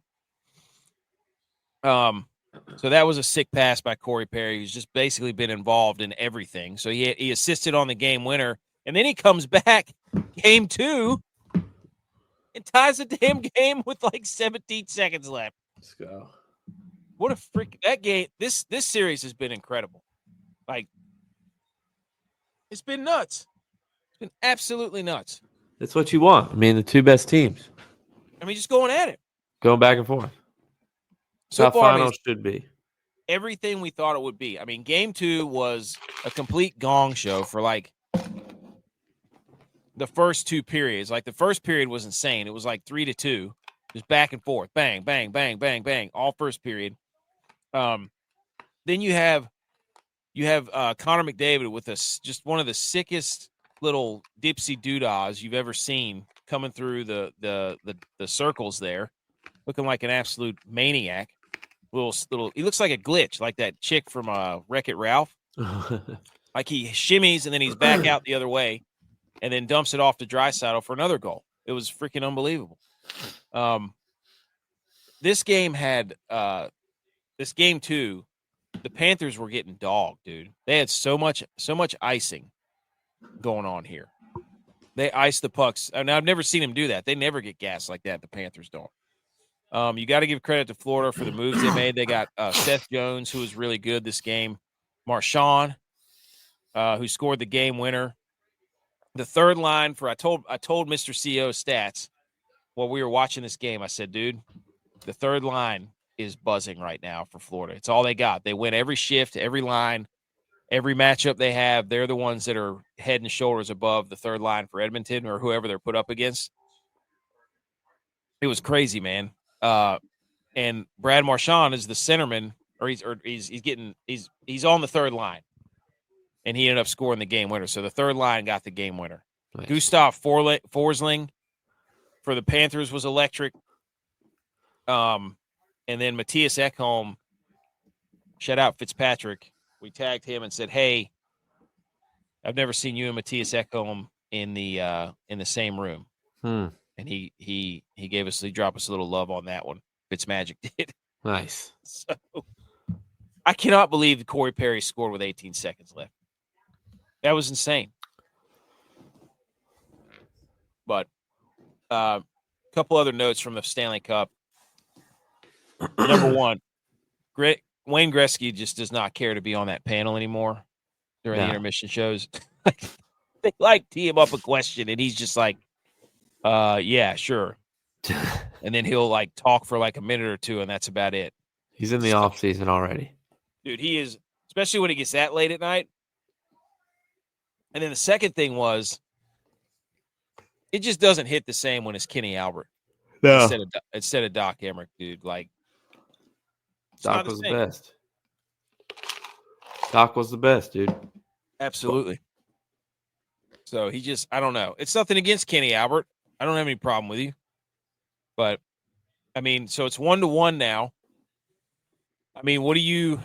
A: So that was a sick pass by Corey Perry, who's just basically been involved in everything. So he assisted on the game winner, and then he comes back game 2 and ties the damn game with like 17 seconds left.
B: Let's go.
A: What a freak that game. This series has been incredible. Like, it's been nuts. It's been absolutely nuts.
B: That's what you want. I mean, the 2 best teams.
A: I mean, just going at it.
B: Going back and forth.
A: So
B: how
A: far,
B: finals should be.
A: Everything we thought it would be. I mean, game 2 was a complete gong show for like the first 2 periods. Like the first period was insane. It was like 3-2, just back and forth, bang, bang, bang, bang, bang, all first period. Then you have Connor McDavid with just one of the sickest little dipsy doodahs you've ever seen coming through the circles there, looking like an absolute maniac. Little, he looks like a glitch, like that chick from Wreck-It Ralph. Like he shimmies and then he's back out the other way, and then dumps it off to Draisaitl for another goal. It was freaking unbelievable. This game had this game 2, the Panthers were getting dogged, dude. They had so much icing going on here. They iced the pucks. And I've never seen them do that. They never get gassed like that. The Panthers don't. You got to give credit to Florida for the moves they made. They got Seth Jones, who was really good this game. Marchand, who scored the game winner. The third line I told Mr. CEO stats while we were watching this game. I said, dude, the third line is buzzing right now for Florida. It's all they got. They win every shift, every line, every matchup they have. They're the ones that are head and shoulders above the third line for Edmonton or whoever they're put up against. It was crazy, man. And Brad Marchand is the centerman, he's on the third line, and he ended up scoring the game winner. So the third line got the game winner. Nice. Gustav Forsling for the Panthers was electric. And then Matthias Ekholm, shout out Fitzpatrick. We tagged him and said, "Hey, I've never seen you and Matthias Ekholm in the same room." And he dropped us a little love on that one. Fitzmagic did.
B: Nice.
A: So I cannot believe Corey Perry scored with 18 seconds left. That was insane. But a couple other notes from the Stanley Cup. Number one, Wayne Gretzky just does not care to be on that panel anymore during the intermission shows. They tee him up a question, and he's just like, yeah, sure. and then he'll like talk for like a minute or two, and that's about it.
B: He's in the off season already.
A: Dude, he is, especially when he gets that late at night. And then the second thing was, it just doesn't hit the same when it's Kenny Albert instead of Doc Emmerich, dude. Like,
B: Doc was the best. Doc was the best, dude.
A: Absolutely. So he just, I don't know. It's nothing against Kenny Albert. I don't have any problem with you. But, I mean, so it's 1-1 now. I mean, what do you...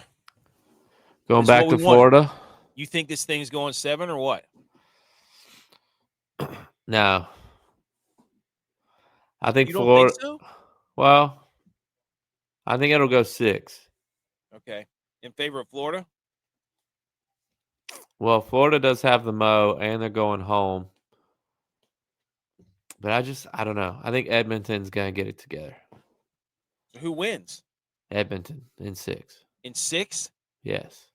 B: Going back to Florida?
A: You think this thing's going 7 or what?
B: No. I think
A: you don't
B: Florida...
A: think so?
B: Well, I think it'll go 6.
A: Okay. In favor of Florida?
B: Well, Florida does have the Mo, and they're going home. But I don't know. I think Edmonton's going to get it together.
A: So who wins?
B: Edmonton in 6.
A: In 6?
B: Yes.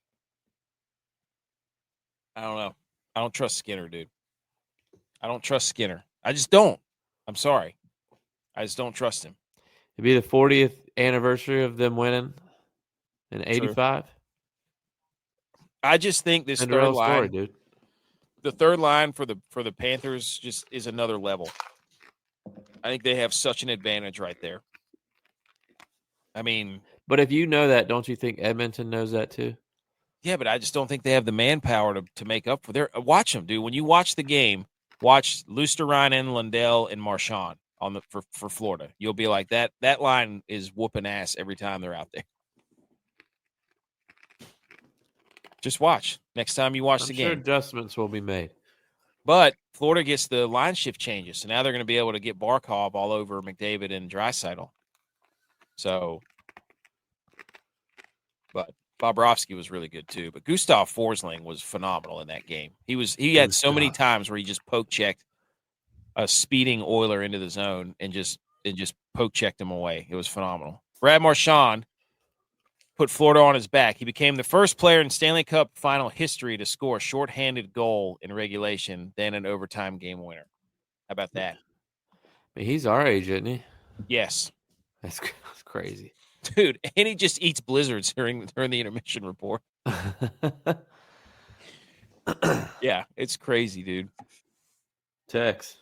A: I don't know. I don't trust Skinner, dude. I don't trust Skinner. I just don't. I'm sorry. I just don't trust him.
B: It'd be the 40th anniversary of them winning in 85.
A: I just think this third line,
B: story, dude.
A: The third line for the Panthers just is another level. I think they have such an advantage right there. I mean,
B: but if you know that, don't you think Edmonton knows that too?
A: Yeah, but I just don't think they have the manpower to make up for their. Watch them, dude. When you watch the game, watch Luostarinen, Lundell, and Marchand on the for Florida. You'll be like that. That line is whooping ass every time they're out there. Just watch. Next time you watch the game.
B: I'm sure adjustments will be made.
A: But Florida gets the line shift changes, so now they're going to be able to get Barkov all over McDavid and Draisaitl. So, but Bobrovsky was really good too. But Gustav Forsling was phenomenal in that game. He had so many times where he just poke checked a speeding Oiler into the zone and just poke checked him away. It was phenomenal. Brad Marchand put Florida on his back. He became the first player in Stanley Cup final history to score a shorthanded goal in regulation, then an overtime game winner. How about that?
B: He's our age, isn't he?
A: Yes.
B: That's crazy.
A: Dude, and he just eats blizzards during the intermission report. Yeah, it's crazy, dude.
B: Tex.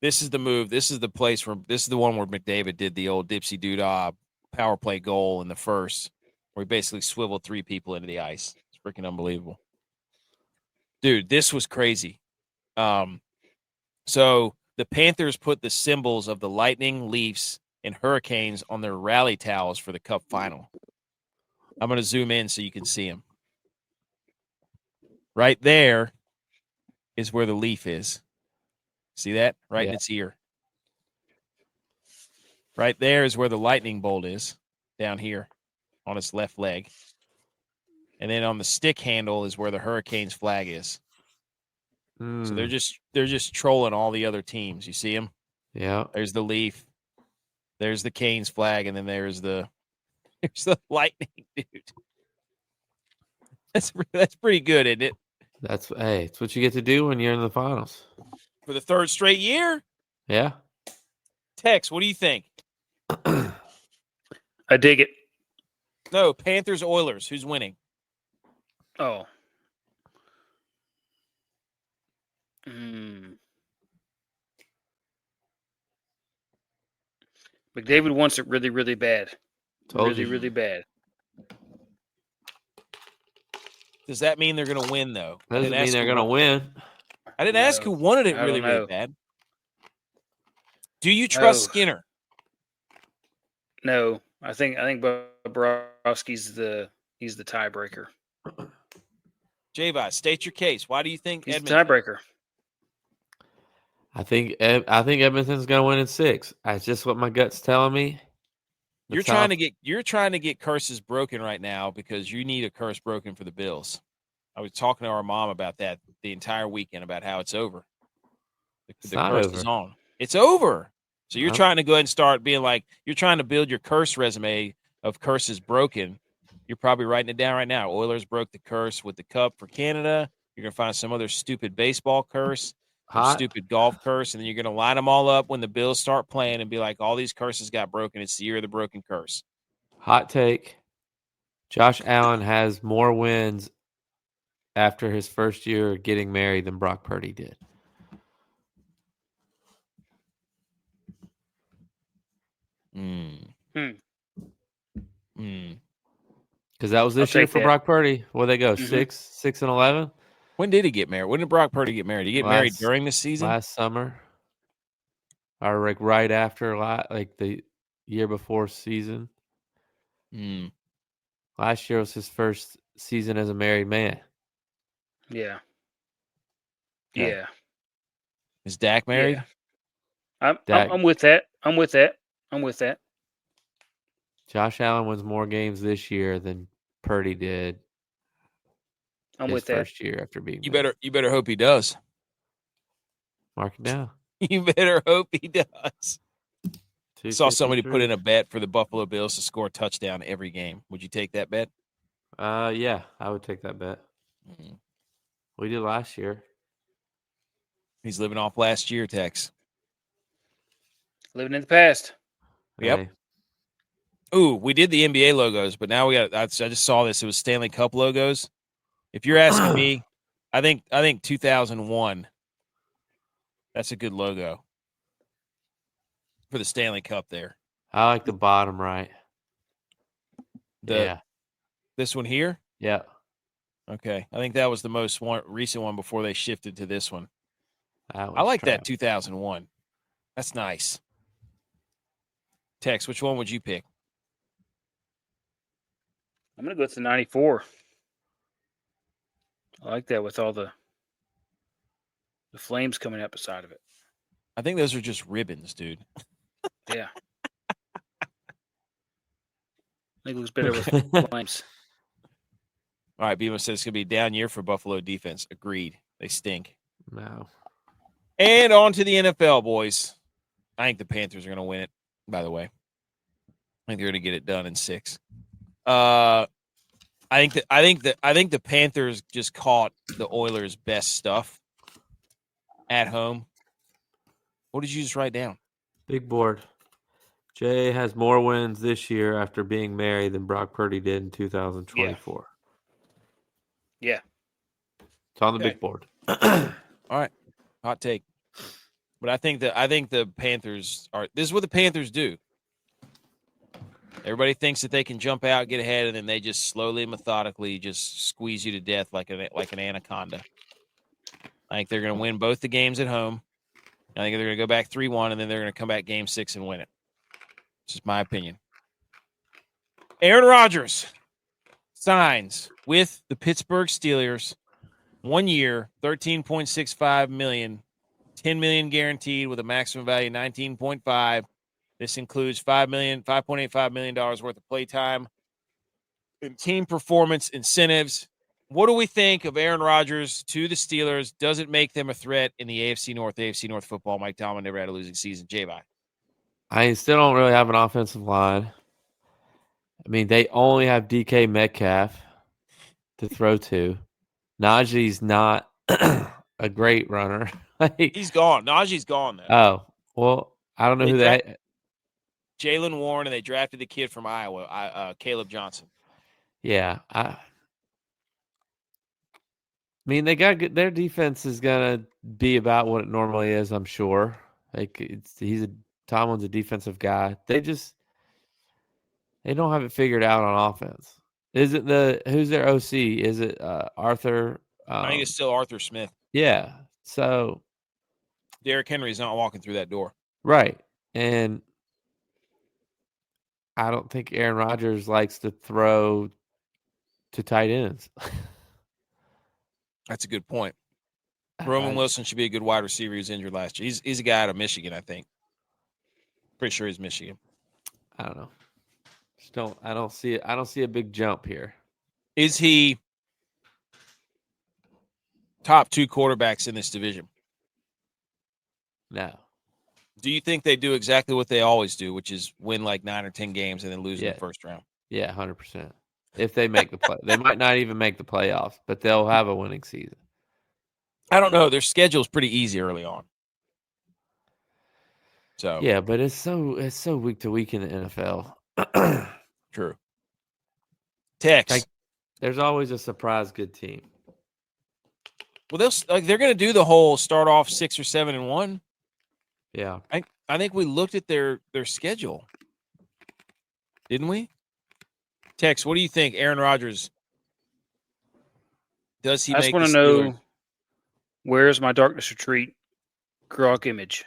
A: This is the move. This is the place where this is the one where McDavid did the old dipsy doodah power play goal in the first, where he basically swiveled 3 people into the ice. It's freaking unbelievable. Dude, this was crazy. So the Panthers put the symbols of the Lightning, Leafs, and Hurricanes on their rally towels for the Cup final. I'm going to zoom in so you can see them. Right there is where the Leaf is. See that? Right in its ear. Right there is where the lightning bolt is, down here on its left leg. And then on the stick handle is where the Hurricanes flag is. So they're just trolling all the other teams. You see them?
B: Yeah.
A: There's the Leaf. There's the Canes flag, and then there's the Lightning, dude. That's pretty good, isn't it?
B: It's what you get to do when you're in the finals.
A: For the 3rd straight year?
B: Yeah.
A: Tex, what do you think?
C: I dig it.
A: No, Panthers Oilers. Who's winning?
C: Oh. McDavid wants it really, really bad. Really bad.
A: Does that mean they're going to win, though?
B: Doesn't mean they're going to win.
A: I didn't ask who wanted it really, really bad. Do you trust Skinner?
C: No, I think Bobrovsky's the tiebreaker.
A: G.U.Y.S, state your case. Why do you think
C: he's the tiebreaker?
B: I think Edmonton's going to win in 6. That's just what my gut's telling me.
A: You're trying to get curses broken right now because you need a curse broken for the Bills. I was talking to our mom about that the entire weekend about how it's over. The curse is on. It's over. So you're trying to go ahead and start being like, you're trying to build your curse resume of curses broken. You're probably writing it down right now. Oilers broke the curse with the Cup for Canada. You're going to find some other stupid baseball curse.
B: Hot.
A: stupid golf curse, and then you're going to line them all up when the Bills start playing and be like, all these curses got broken. It's the year of the broken curse.
B: Hot take. Josh Allen has more wins after his first year getting married than Brock Purdy did. Because that was this year for Brock Purdy. Where'd they go? 6-11?
A: When did he get married? When did Brock Purdy get married? Did he get married during the season?
B: Last summer. Or like right after, like the year before season. Last year was his first season as a married man.
C: Yeah.
A: Okay.
C: Yeah.
A: Is Dak married?
C: Yeah. I'm with that. I'm with that.
B: Josh Allen wins more games this year than Purdy did.
C: I'm
B: his
C: with that.
B: First year after being married.
A: You better hope he does.
B: Mark it down.
A: You better hope he does. Saw somebody
B: 253.
A: put in a bet for the Buffalo Bills to score a touchdown every game. Would you take that bet?
B: Yeah, I would take that bet. We did last year.
A: He's living off last year, Tex.
C: Living in the past.
A: Yep.
B: Hey.
A: Ooh, we did the NBA logos, but now we got. I just saw this. It was Stanley Cup logos. If you're asking me, I think 2001. That's a good logo for the Stanley Cup there.
B: I like the bottom right.
A: This one here?
B: Yeah.
A: Okay. I think that was the most recent one before they shifted to this one.
B: I
A: like that 2001. That's nice. Tex, which one would you pick?
C: I'm going to go with the 94. I like that with all the flames coming up beside of it.
A: I think those are just ribbons, dude.
C: Yeah. I think it looks better with flames.
A: All right, Bimo said it's going to be a down year for Buffalo defense. Agreed. They stink.
B: No.
A: And on to the NFL, boys. I think the Panthers are going to win it, by the way. I think they're going to get it done in 6. I think the Panthers just caught the Oilers' best stuff at home. What did you just write down?
B: Big board. Jay has more wins this year after being married than Brock Purdy did in 2024.
C: Yeah.
B: It's on the big board.
A: All right. Hot take. But I think the Panthers are – this is what the Panthers do. Everybody thinks that they can jump out, get ahead, and then they just slowly and methodically just squeeze you to death like an anaconda. I think they're going to win both the games at home. I think they're going to go back 3-1, and then they're going to come back game 6 and win it. It's just my opinion. Aaron Rodgers signs with the Pittsburgh Steelers 1 year, $13.65 million, $10 million guaranteed with a maximum value of $19.5. This includes $5.85 million worth of play time and team performance incentives. What do we think of Aaron Rodgers to the Steelers? Does it make them a threat in the AFC North football? Mike Tomlin never had a losing season. J-Bye.
B: I still don't really have an offensive line. I mean, they only have DK Metcalf to throw to. Najee's not a great runner.
A: He's gone. Najee's gone, though.
B: Oh, well, I don't know who they
A: Jalen Warren, and they drafted the kid from Iowa, Caleb Johnson.
B: Yeah. I mean, they got good. Their defense is going to be about what it normally is, I'm sure. Like Tomlin's a defensive guy. They don't have it figured out on offense. Is it who's their OC? Is it Arthur?
A: I think it's still Arthur Smith.
B: Yeah. So
A: Derrick Henry's not walking through that door.
B: Right. And I don't think Aaron Rodgers likes to throw to tight ends.
A: That's a good point. Roman Wilson should be a good wide receiver. He was injured last year. He's a guy out of Michigan, I think. Pretty sure he's Michigan.
B: I don't know. I don't see it. I don't see a big jump here.
A: Is he top 2 quarterbacks in this division?
B: No.
A: Do you think they do exactly what they always do, which is win like 9 or 10 games and then lose in the first round?
B: Yeah, 100%. If they make the play, they might not even make the playoffs, but they'll have a winning season.
A: I don't know. Their schedule's pretty easy early on. So
B: Yeah, but it's so week to week in the NFL.
A: true. Tex.
B: Like, there's always a surprise good team.
A: Well, they're going to do the whole start off 6 or 7-1.
B: Yeah.
A: I think we looked at their schedule, didn't we? Tex, what do you think, Aaron Rodgers? Does he
C: I just
A: make
C: want
A: the
C: to
A: Steelers?
C: know, where's my Darkness Retreat Gronk image?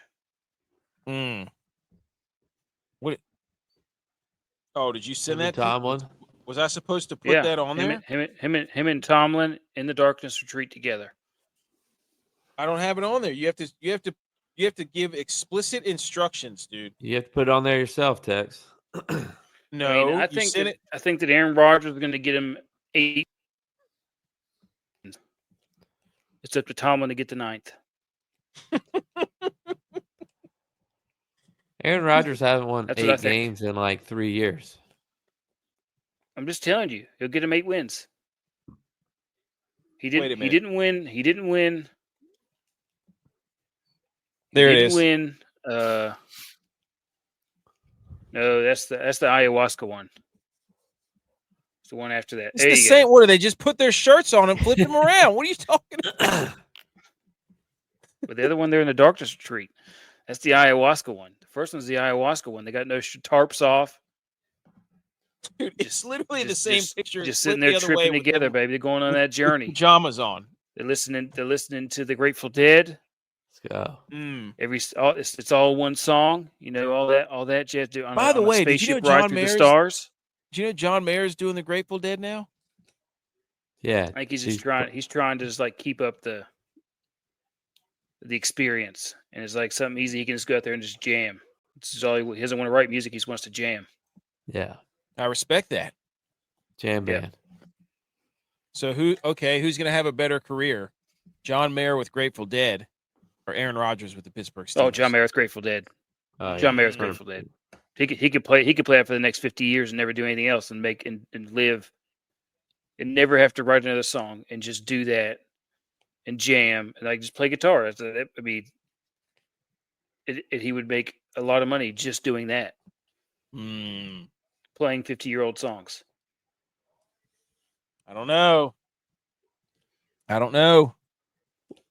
A: What? Oh, did you send
B: Him and
A: that?
B: Tomlin.
A: Was I supposed to put that on there?
C: Him and Tomlin in the Darkness Retreat together.
A: I don't have it on there. You have to give explicit instructions, dude.
B: You have to put it on there yourself, Tex.
A: No,
C: I
A: you sent it.
C: think that Aaron Rodgers is going to get him 8. It's up to Tomlin to get the 9th.
B: Aaron Rodgers hasn't won
C: That's what I
B: 8
C: think.
B: games in like 3 years.
C: I'm just telling you, he'll get him 8 wins.
A: Wait a minute.
C: He didn't win.
A: There it
C: He didn't
A: is.
C: win. No, that's the ayahuasca one. It's the one after that.
A: It's the same. What do they just put their shirts on and flip them around? What are you talking about?
C: But the other one, they're in the Darkness Retreat. That's the ayahuasca one. The first one's the ayahuasca one. They got no tarps off.
A: Dude, it's literally the same picture.
C: Just sitting there tripping together, baby. They're going on that journey.
A: Pajamas on.
C: They're listening to the Grateful Dead.
B: Let's go.
C: It's all one song. You know, all that you have to do on,
A: By the way,
C: a
A: did you know
C: spaceship ride
A: John
C: through
A: Mayer's
C: the stars.
A: Do you know John Mayer's doing the Grateful Dead now?
B: Yeah.
C: I think he's trying to just like keep up the experience, and it's like something easy. He can just go out there and just jam. It's all he doesn't want to write music. He just wants to jam.
B: Yeah.
A: I respect that.
B: Jam band.
A: So who's going to have a better career? John Mayer with Grateful Dead or Aaron Rodgers with the Pittsburgh Steelers?
C: Oh, John Mayer with Grateful Dead.
B: John
C: Mayer with Grateful Dead. He could play it for the next 50 years and never do anything else and make and live and never have to write another song and just do that and jam and like just play guitar. I mean, he would make a lot of money just doing that. Playing 50-year-old songs.
A: I don't know.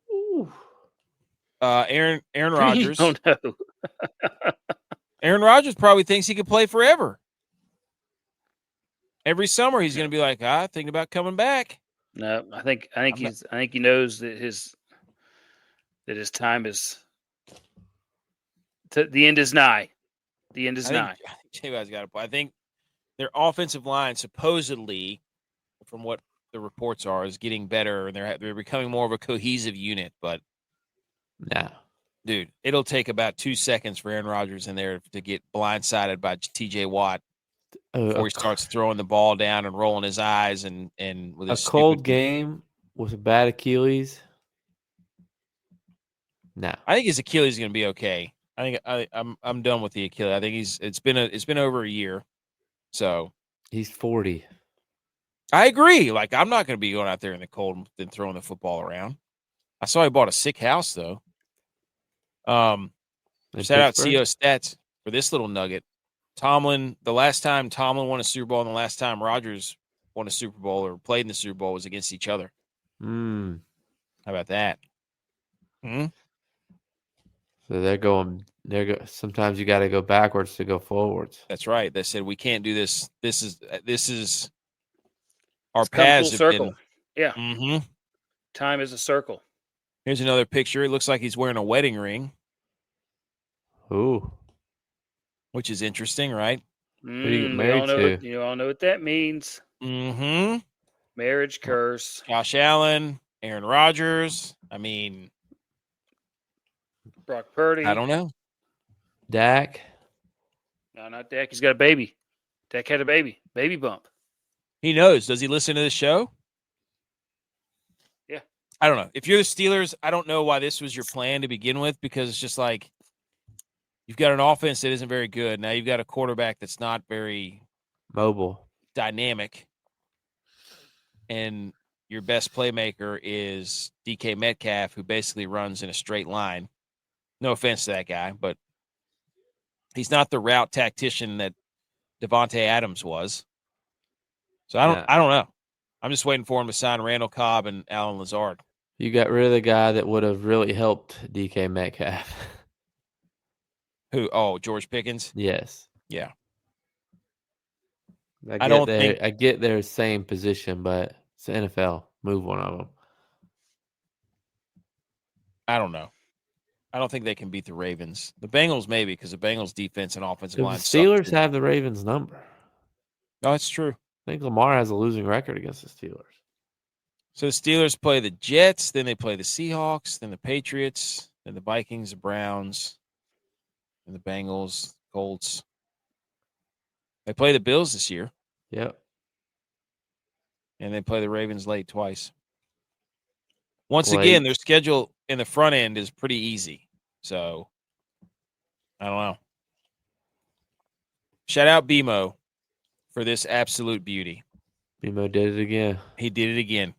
B: Ooh.
A: Aaron Rodgers.
C: Oh no.
A: Aaron Rodgers probably thinks he could play forever. Every summer he's going to be like, thinking about coming back.
C: No, I think he knows that his time is the end is nigh. The end is nigh.
A: I think J.U.Y.S got to play. I think their offensive line supposedly, from what the reports are, is getting better, and they're becoming more of a cohesive unit. But
B: no,
A: dude, it'll take about 2 seconds for Aaron Rodgers in there to get blindsided by T.J. Watt before he starts throwing the ball down and rolling his eyes and with his
B: cold game with a bad Achilles. No,
A: I think his Achilles is going to be okay. I think I'm done with the Achilles. I think it's been over a year, so
B: he's 40.
A: I agree. Like, I'm not going to be going out there in the cold and throwing the football around. I saw he bought a sick house, though. Shout out CO Stats for this little nugget. The last time Tomlin won a Super Bowl and the last time Rodgers won a Super Bowl or played in the Super Bowl was against each other. How about that?
B: So sometimes you got to go backwards to go forwards.
A: That's right. They said we can't do this. This is our
C: It's
A: paths
C: come full
A: have
C: circle.
A: been.
C: Yeah. Time is a circle.
A: Here's another picture. It looks like he's wearing a wedding ring.
B: Ooh.
A: Which is interesting, right?
B: Who do you get married to?
C: You all know what that means. Marriage curse.
A: Josh Allen, Aaron Rodgers. I mean,
C: Brock Purdy.
A: I don't know.
B: Dak.
C: No, not Dak. He's got a baby. Dak had a baby. Baby bump.
A: He knows. Does he listen to the show?
C: Yeah.
A: I don't know. If you're the Steelers, I don't know why this was your plan to begin with, because it's just like you've got an offense that isn't very good. Now you've got a quarterback that's not very
B: mobile,
A: dynamic. And your best playmaker is DK Metcalf, who basically runs in a straight line. No offense to that guy, but he's not the route tactician that Devontae Adams was. So I don't know. I'm just waiting for him to sign Randall Cobb and Alan Lazard.
B: You got rid of the guy that would have really helped DK Metcalf.
A: Who? Oh, George Pickens?
B: Yes.
A: Yeah.
B: I get their same position, but it's the NFL. Move one of them.
A: I don't know. I don't think they can beat the Ravens. The Bengals maybe, because the Bengals defense and offensive line.
B: The Steelers have the Ravens number.
A: No, it's true.
B: I think Lamar has a losing record against the Steelers.
A: So the Steelers play the Jets, then they play the Seahawks, then the Patriots, then the Vikings, the Browns, and the Bengals, Colts. They play the Bills this year.
B: Yep.
A: And they play the Ravens late twice. Once again, their schedule in the front end is pretty easy. So, I don't know. Shout out BMO for this absolute beauty.
B: BMO did it again.
A: He did it again.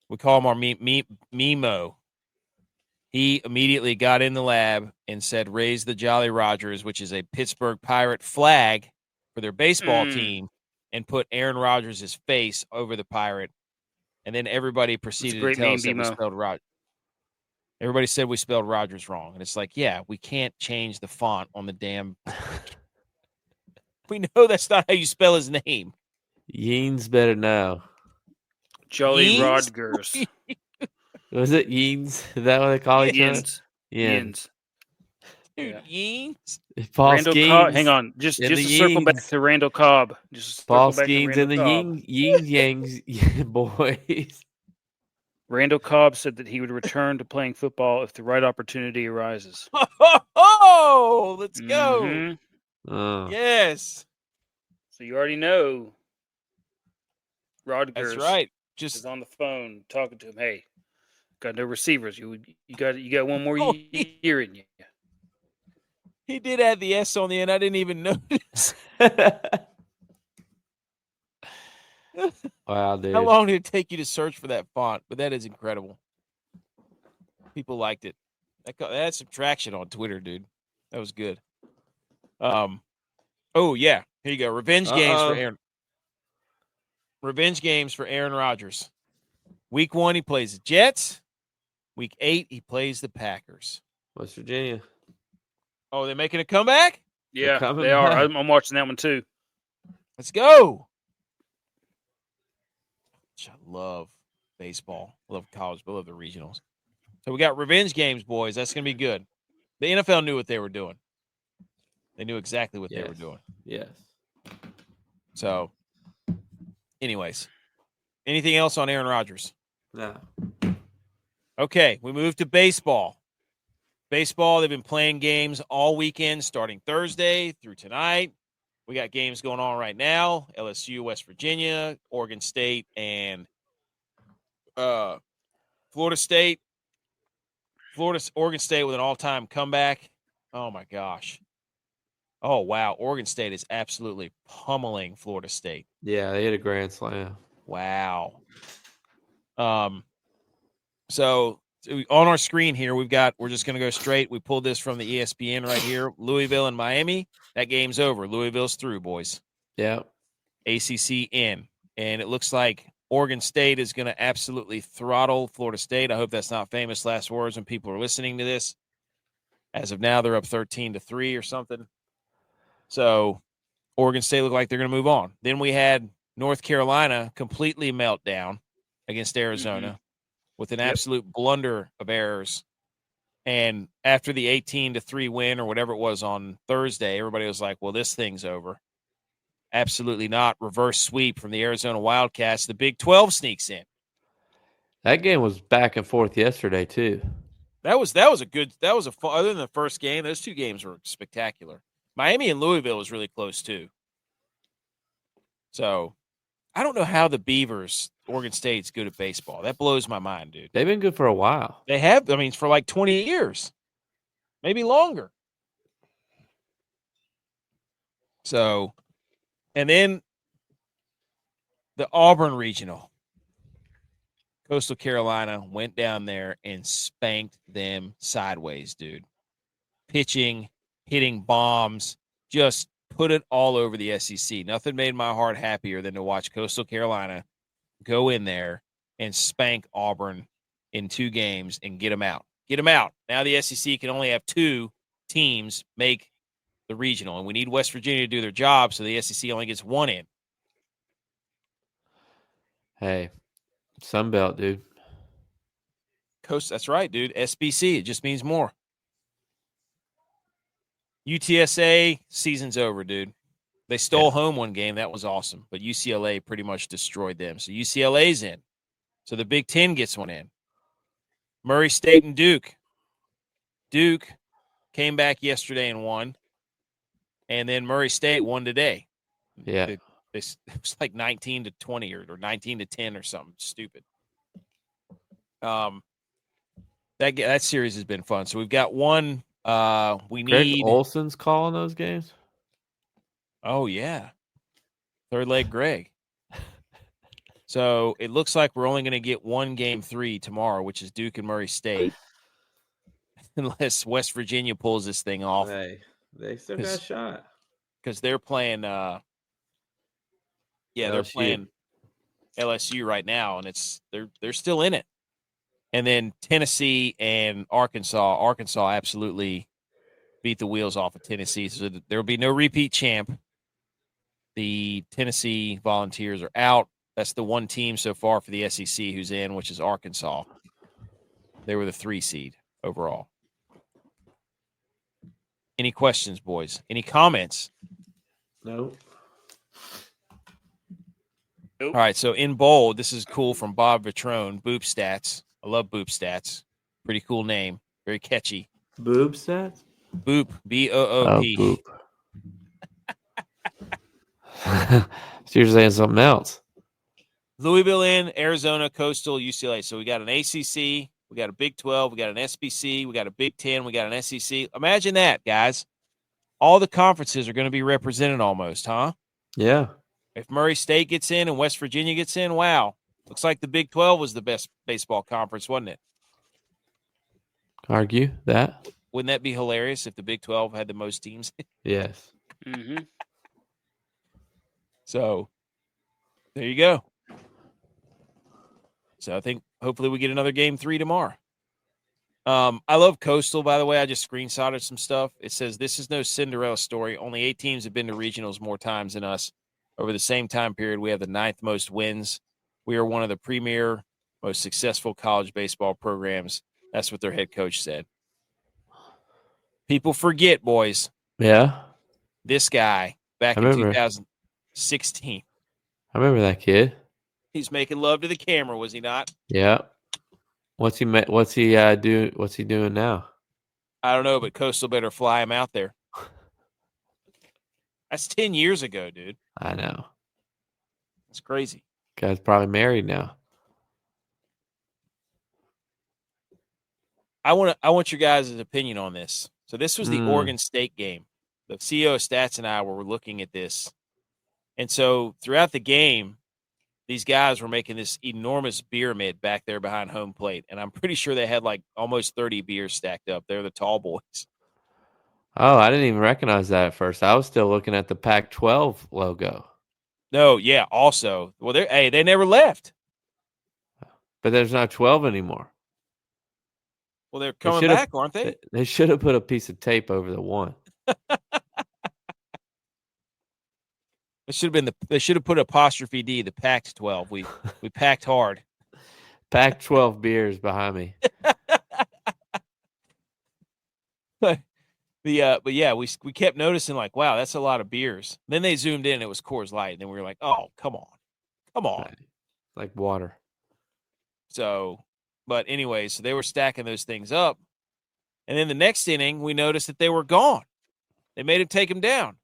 A: We call him our Memo. He immediately got in the lab and said, raise the Jolly Rodgers, which is a Pittsburgh Pirate flag for their baseball team, and put Aaron Rodgers' face over the Pirate. And then everybody proceeded to tell us that we spelled Rodgers. Everybody said we spelled Rodgers wrong. And it's like, yeah, we can't change the font on the damn. We know that's not how you spell his name.
B: Yeens better know.
C: Jolly Rodgers.
B: Was it Yeens? Is that what they call each other?
C: Yins.
A: Dude, Yeens.
C: Randall Cobb. Hang on. Just to circle back to Randall Cobb.
B: Paul Skeens and the Yin Yangs boys.
C: Randall Cobb said that he would return to playing football if the right opportunity arises.
A: Oh, let's go.
B: Mm-hmm.
A: Yes.
C: So you already know Rodgers.
A: That's right.
C: Is on the phone talking to him. Hey, got no receivers. You got one more year in you.
A: He did add the S on the end. I didn't even notice.
B: Wow, dude.
A: How long did it take you to search for that font? But that is incredible. People liked it. That had some traction on Twitter, dude. That was good. Oh yeah, here you go. Revenge games for Aaron Rodgers. Week 1, he plays the Jets. Week 8, he plays the Packers.
B: West Virginia.
A: Oh, they're making a comeback?
C: Yeah, they are. I'm watching that one too.
A: Let's go. I love baseball. I love college, but I love the regionals. So we got revenge games, boys. That's going to be good. The NFL knew what they were doing. They knew exactly what they were doing.
B: Yes.
A: So, anyways, anything else on Aaron Rodgers?
B: No.
A: Okay, we move to baseball. Baseball, they've been playing games all weekend, starting Thursday through tonight. We got games going on right now. LSU, West Virginia, Oregon State, and Florida State. Oregon State with an all-time comeback. Oh, my gosh. Oh, wow. Oregon State is absolutely pummeling Florida State.
B: Yeah, they hit a grand slam.
A: Wow. So on our screen here, we're just going to go straight. We pulled this from the ESPN right here. Louisville and Miami. That game's over. Louisville's through, boys.
B: Yeah.
A: ACC in. And it looks like Oregon State is going to absolutely throttle Florida State. I hope that's not famous last words when people are listening to this. As of now, they're up 13-3 or something. So Oregon State look like they're going to move on. Then we had North Carolina completely melt down against Arizona with an absolute blunder of errors. And after the 18-3 win or whatever it was on Thursday, everybody was like, well, this thing's over. Absolutely not. Reverse sweep from the Arizona Wildcats. The Big 12 sneaks in.
B: That game was back and forth yesterday, too.
A: Other than the first game, those two games were spectacular. Miami and Louisville was really close, too. So, I don't know how the Beavers, Oregon State's good at baseball. That blows my mind, dude.
B: They've been good for a while.
A: They have, for like 20 years. Maybe longer. So, and then the Auburn Regional. Coastal Carolina went down there and spanked them sideways, dude. Pitching, hitting bombs, just put it all over the SEC. Nothing made my heart happier than to watch Coastal Carolina go in there and spank Auburn in 2 games and get them out. Get them out. Now the SEC can only have 2 teams make the regional, and we need West Virginia to do their job, so the SEC only gets 1 in.
B: Hey, Sunbelt, dude.
A: Coast, that's right, dude. SBC, it just means more. UTSA, season's over, dude. They stole home 1 game. That was awesome. But UCLA pretty much destroyed them. So UCLA's in. So the Big Ten gets 1 in. Murray State and Duke. Duke came back yesterday and won. And then Murray State won today.
B: Yeah.
A: It was like 19-20 or 19-10 or something stupid. That series has been fun. So we've got one. We
B: Greg
A: need
B: Olson's calling those games.
A: Oh yeah, third leg Greg. So it looks like we're only going to get 1 game 3 tomorrow, which is Duke and Murray State, unless West Virginia pulls this thing off.
B: Hey, they still got a shot
A: because they're playing. They're playing LSU right now, and they're still in it. And then Tennessee and Arkansas. Arkansas absolutely beat the wheels off of Tennessee. So there will be no repeat champ. The Tennessee Volunteers are out. That's the 1 team so far for the SEC who's in, which is Arkansas. They were the 3 seed overall. Any questions, boys? Any comments?
B: Nope.
A: All right, so in bold, this is cool from Bob Vitrone, Boop Stats. I love Boop Stats. Pretty cool name. Very catchy.
B: Boob Stats?
A: Boop, B-O-O-P.
B: Oh, Boop. So you're saying something else.
A: Louisville in, Arizona, Coastal, UCLA. So we got an ACC, we got a Big 12, we got an SBC, we got a Big 10, we got an SEC. Imagine that, guys. All the conferences are going to be represented almost, huh?
B: Yeah.
A: If Murray State gets in and West Virginia gets in, wow. Looks like the Big 12 was the best baseball conference, wasn't it?
B: Argue that.
A: Wouldn't that be hilarious if the Big 12 had the most teams?
B: Yes.
C: Mm-hmm.
A: So there you go. So I think hopefully we get another game 3 tomorrow. I love Coastal, by the way. I just screenshotted some stuff. It says, this is no Cinderella story. Only 8 teams have been to regionals more times than us. Over the same time period, we have the 9th most wins. We are one of the premier, most successful college baseball programs. That's what their head coach said. People forget, boys.
B: Yeah.
A: This guy back in 2016.
B: I remember that kid.
A: He's making love to the camera, was he not?
B: Yeah. What's he doing now?
A: I don't know, but Coastal better fly him out there. That's 10 years ago, dude.
B: I know.
A: It's crazy.
B: Guy's probably married now.
A: I want your guys' opinion on this. So this was the Oregon State game. The CEO of Stats and I were looking at this. And so throughout the game, these guys were making this enormous beer mid back there behind home plate. And I'm pretty sure they had like almost 30 beers stacked up. They're the tall boys.
B: Oh, I didn't even recognize that at first. I was still looking at the Pac-12 logo.
A: No, yeah, also. Well, they never left.
B: But there's not 12 anymore.
A: Well, they're coming back, aren't they?
B: They should have put a piece of tape over the 1.
A: They should have put apostrophe D, the packed 12. We packed hard.
B: Packed 12 beers behind me.
A: But yeah, we kept noticing like, wow, that's a lot of beers. Then they zoomed in, and it was Coors Light, and then we were like, oh, come on.
B: Right. Like water.
A: So, but anyway, so they were stacking those things up, and then the next inning, we noticed that they were gone. They made him take them down.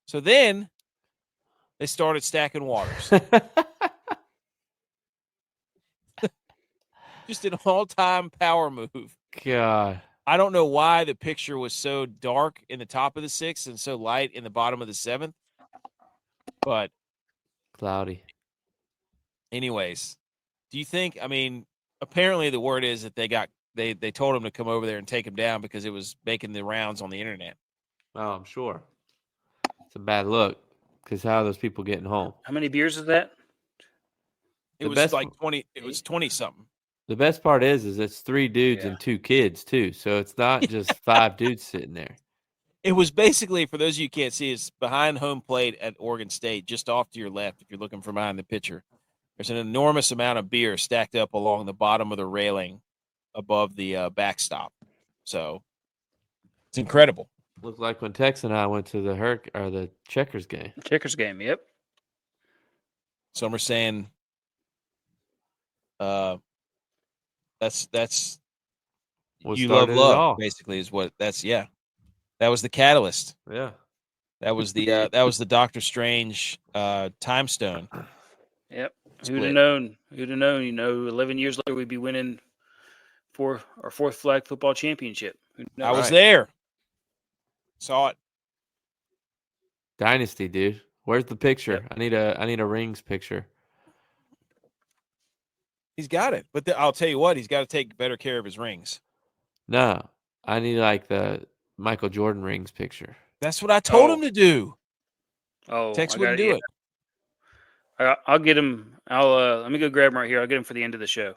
A: So then they started stacking waters. Just an all-time power move.
B: God.
A: I don't know why the picture was so dark in the top of the 6th and so light in the bottom of the 7th. But
B: cloudy.
A: Anyways, Do you think? I mean, apparently the word is that they told him to come over there and take him down because it was making the rounds on the internet.
B: Oh, I'm sure. It's a bad look because how are those people getting home?
C: How many beers is that?
A: It
B: The
A: was
B: best
A: like 20. It was 20 something.
B: The best part is it's 3 dudes
C: Yeah.
B: and 2 kids too. So it's not just 5 dudes sitting there.
A: It was basically, for those of you who can't see, it's behind home plate at Oregon State, just off to your left if you're looking from behind the pitcher. There's an enormous amount of beer stacked up along the bottom of the railing above the backstop. So it's incredible.
B: Looked like when Tex and I went to the Checkers game.
C: Checkers game. Yep.
A: Some are saying that's
B: What
A: you love
B: started it all.
A: love, basically, is what that's that was the catalyst.
B: Yeah.
A: That was the Doctor Strange time stone.
C: Yep.
A: Split.
C: Who'd have known? 11 years later we'd be winning for our 4th flag football championship.
A: I was there. Saw it.
B: Dynasty, dude. Where's the picture?
C: Yep.
B: I need a rings picture.
A: He's got it, but I'll tell you what, he's got to take better care of his rings.
B: No. I need like the Michael Jordan rings picture.
A: That's what I told him to do.
C: Oh,
A: Tex wouldn't do it.
C: I'll get him. Let me go grab him right here. I'll get him for the end of the show.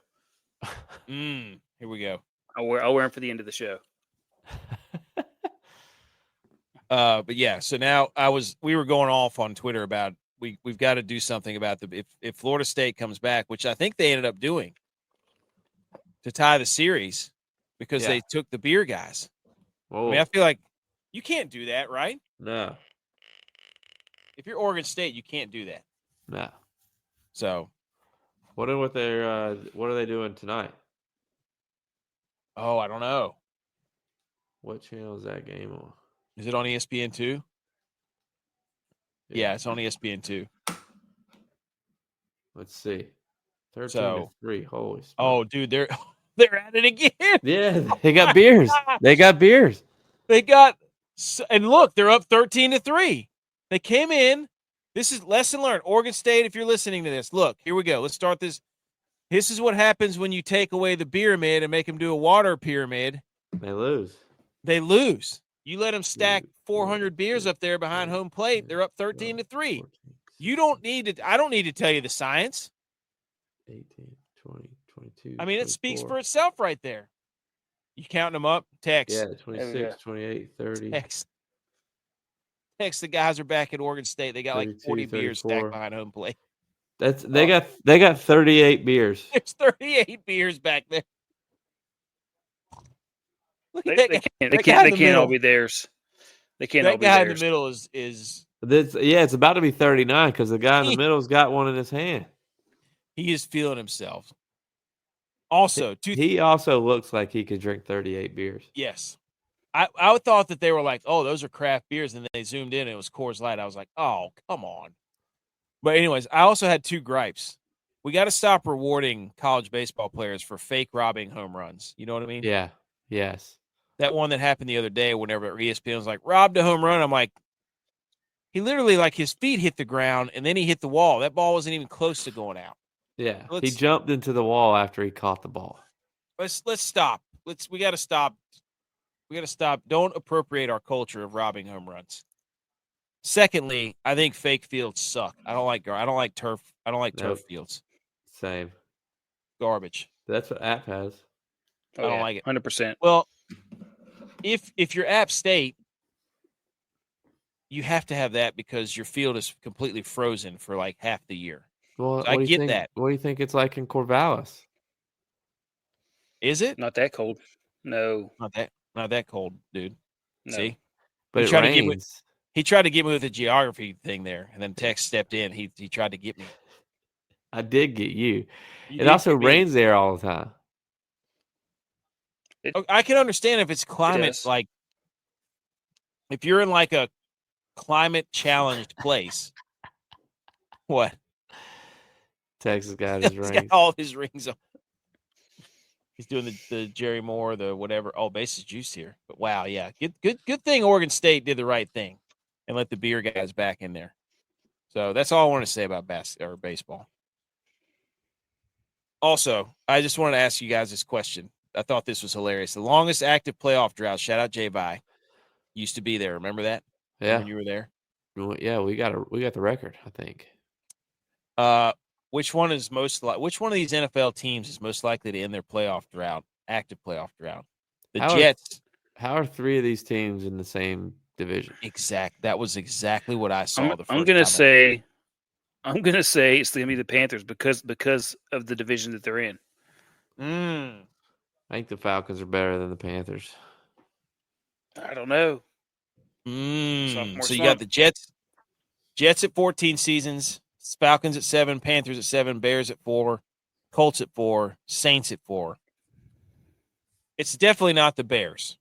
A: Here we go.
C: I'll wear him for the end of the show.
A: But yeah, so now we were going off on Twitter about we've got to do something about if Florida State comes back, which I think they ended up doing to tie the series because they took the beer guys.
B: Whoa.
A: I mean, I feel like you can't do that, right?
B: No.
A: If you're Oregon State, you can't do that.
B: No.
A: So
B: what are they doing tonight?
A: Oh, I don't know.
B: What channel is that game on?
A: Is it on ESPN2? Yeah, it's on ESPN2.
B: Let's see. 13-3. Holy smokes.
A: Oh, dude, they're at it again.
B: Yeah, they got beers. They got beers.
A: And look, they're up 13-3. They came in. This is lesson learned. Oregon State, if you're listening to this, look, here we go. Let's start this. This is what happens when you take away the pyramid and make them do a water pyramid.
B: They lose.
A: You let them stack 400 beers up there behind home plate. They're up 13-3. You don't need to. I don't need to tell you the science.
B: 18, 20, 22.
A: I mean,
B: 24.
A: it speaks for itself right there. You counting them up? Text.
B: Yeah, 26, 28, 30.
A: Text. The guys are back at Oregon State. They got
B: 32,
A: like 40 beers
B: 34.
A: stacked behind home plate.
B: They got 38 beers.
A: There's 38 beers back there.
C: They can't all be theirs. They can't all be theirs.
A: That guy in the middle is
B: it's about to be 39 because the guy in the middle's got one in his hand.
A: He is feeling himself. Also,
B: he also looks like he could drink 38 beers.
A: Yes. I thought that they were like, oh, those are craft beers, and then they zoomed in and it was Coors Light. I was like, oh, come on. But anyways, I also had 2 gripes. We got to stop rewarding college baseball players for fake robbing home runs. You know what I mean?
B: Yeah. Yes.
A: That one that happened the other day whenever ESPN was like, robbed a home run. I'm like, he literally, like, his feet hit the ground, and then he hit the wall. That ball wasn't even close to going out.
B: Yeah. He jumped into the wall after he caught the ball.
A: Let's stop. We got to stop. We got to stop. Don't appropriate our culture of robbing home runs. Secondly, I think fake fields suck. I don't like turf. I don't like turf fields.
B: Same.
A: Garbage.
B: That's what App has.
A: I don't like it.
C: 100%.
A: Well, if you're App State, you have to have that because your field is completely frozen for like half the year.
B: Well,
A: so I get that.
B: What do you think it's like in Corvallis?
A: Is it?
C: Not that cold. No.
A: Not that cold, dude.
C: No.
A: See?
B: But it rains.
A: He tried to get me with the geography thing there, and then Tex stepped in. He tried to get me.
B: I did get you. It also rains there all the time.
A: I can understand if it's climate, like if you're in like a climate challenged place. What?
B: Texas got his rings.
A: Got all his rings on. He's doing the Jerry Moore, the whatever. Oh, base is juiced here. But wow, yeah. Good thing Oregon State did the right thing and let the beer guys back in there. So that's all I want to say about baseball. Also, I just wanted to ask you guys this question. I thought this was hilarious. The longest active playoff drought. Shout out G.U.Y.S. Used to be there. Remember that?
B: Yeah.
A: When you were there.
B: Yeah, we got the record, I think.
A: Which one is which one of these NFL teams is most likely to end their playoff drought, active playoff drought? The Jets.
B: How are 3 of these teams in the same division?
A: That was exactly what I saw the first
C: I'm gonna
A: time.
C: say it's gonna be the Panthers because of the division that they're in.
B: I think the Falcons are better than the Panthers.
C: I don't know.
A: So you got the Jets at 14 seasons, Falcons at 7, Panthers at 7, Bears at 4, Colts at 4, Saints at 4. It's definitely not the Bears.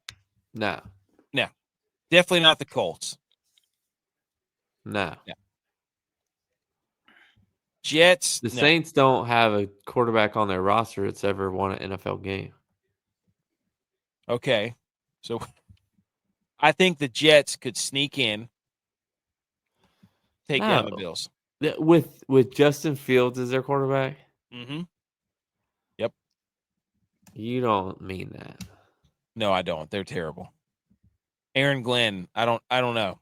B: No.
A: Definitely not the Colts.
B: No.
A: Jets.
B: The Saints don't have a quarterback on their roster that's ever won an NFL game.
A: Okay. So I think the Jets could sneak in, take down the Bills.
B: With Justin Fields as their quarterback?
A: Mm-hmm. Yep.
B: You don't mean that.
A: No, I don't. They're terrible. Aaron Glenn, I don't know.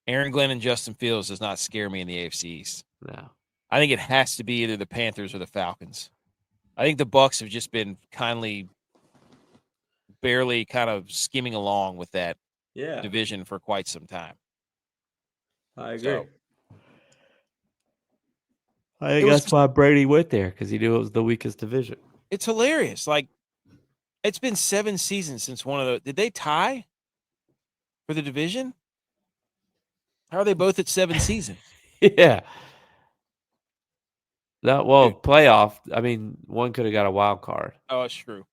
A: Aaron Glenn and Justin Fields does not scare me in the AFC East.
B: No.
A: I think it has to be either the Panthers or the Falcons. I think the Bucs have just been barely kind of skimming along with that division for quite some time.
B: I agree.
A: So,
B: I think that's why Brady went there, because he knew it was the weakest division.
A: It's hilarious. Like, it's been 7 seasons since one of the. Did they tie for the division? How are they both at 7 seasons?
B: Yeah. Playoff. I mean, one could have got a wild card.
A: Oh, that's true.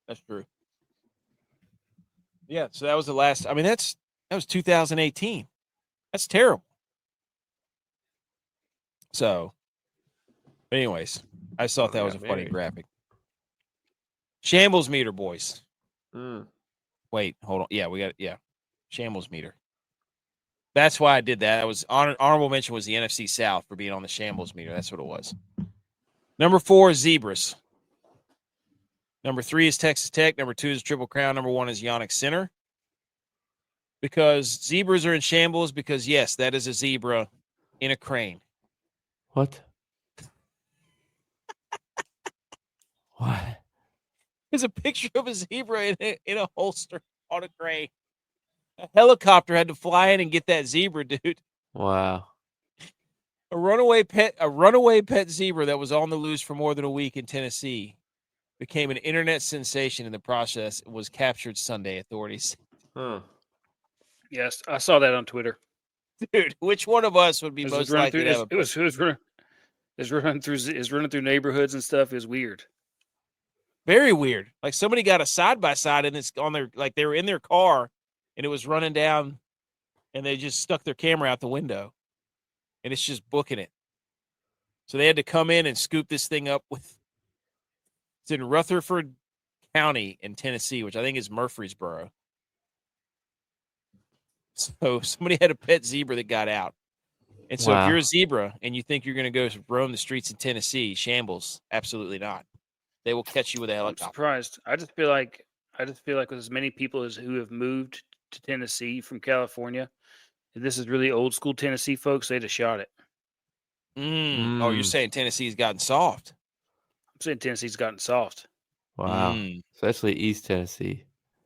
A: Yeah, so that was the last. I mean, that was 2018. That's terrible. So, anyways, I just thought that was a funny graphic. Shambles Meter, boys. Wait, hold on. Yeah, Shambles Meter. That's why I did that. I was honorable mention was the NFC South for being on the Shambles Meter. That's what it was. Number 4 is Zebras. Number 3 is Texas Tech. Number 2 is Triple Crown. Number 1 is Yannick Center. Because zebras are in shambles, because, yes, that is a zebra in a crane.
B: What? What?
A: There's a picture of a zebra in a holster on a crane. A helicopter had to fly in and get that zebra, dude.
B: Wow.
A: A runaway pet zebra that was on the loose for more than a week in Tennessee became an internet sensation in the process. It was captured Sunday, authorities.
C: Yes, I saw that on Twitter.
A: Dude, which one of us would be most likely to have
C: it was running through neighborhoods and stuff. It was weird.
A: Very weird. Like somebody got a side-by-side and it's on their, like they were in their car and it was running down and they just stuck their camera out the window and it's just booking it. So they had to come in and scoop this thing up with, it's in Rutherford County in Tennessee, which I think is Murfreesboro. So somebody had a pet zebra that got out. And so if you're a zebra and you think you're going to go roam the streets in Tennessee, shambles, absolutely not. They will catch you with a helicopter.
C: I'm surprised. I just feel like with as many people who have moved to Tennessee from California, if this is really old school Tennessee folks, they'd have shot it.
A: Oh, you're saying Tennessee's gotten soft?
C: I'm saying Tennessee's gotten soft.
B: Wow. Especially East Tennessee.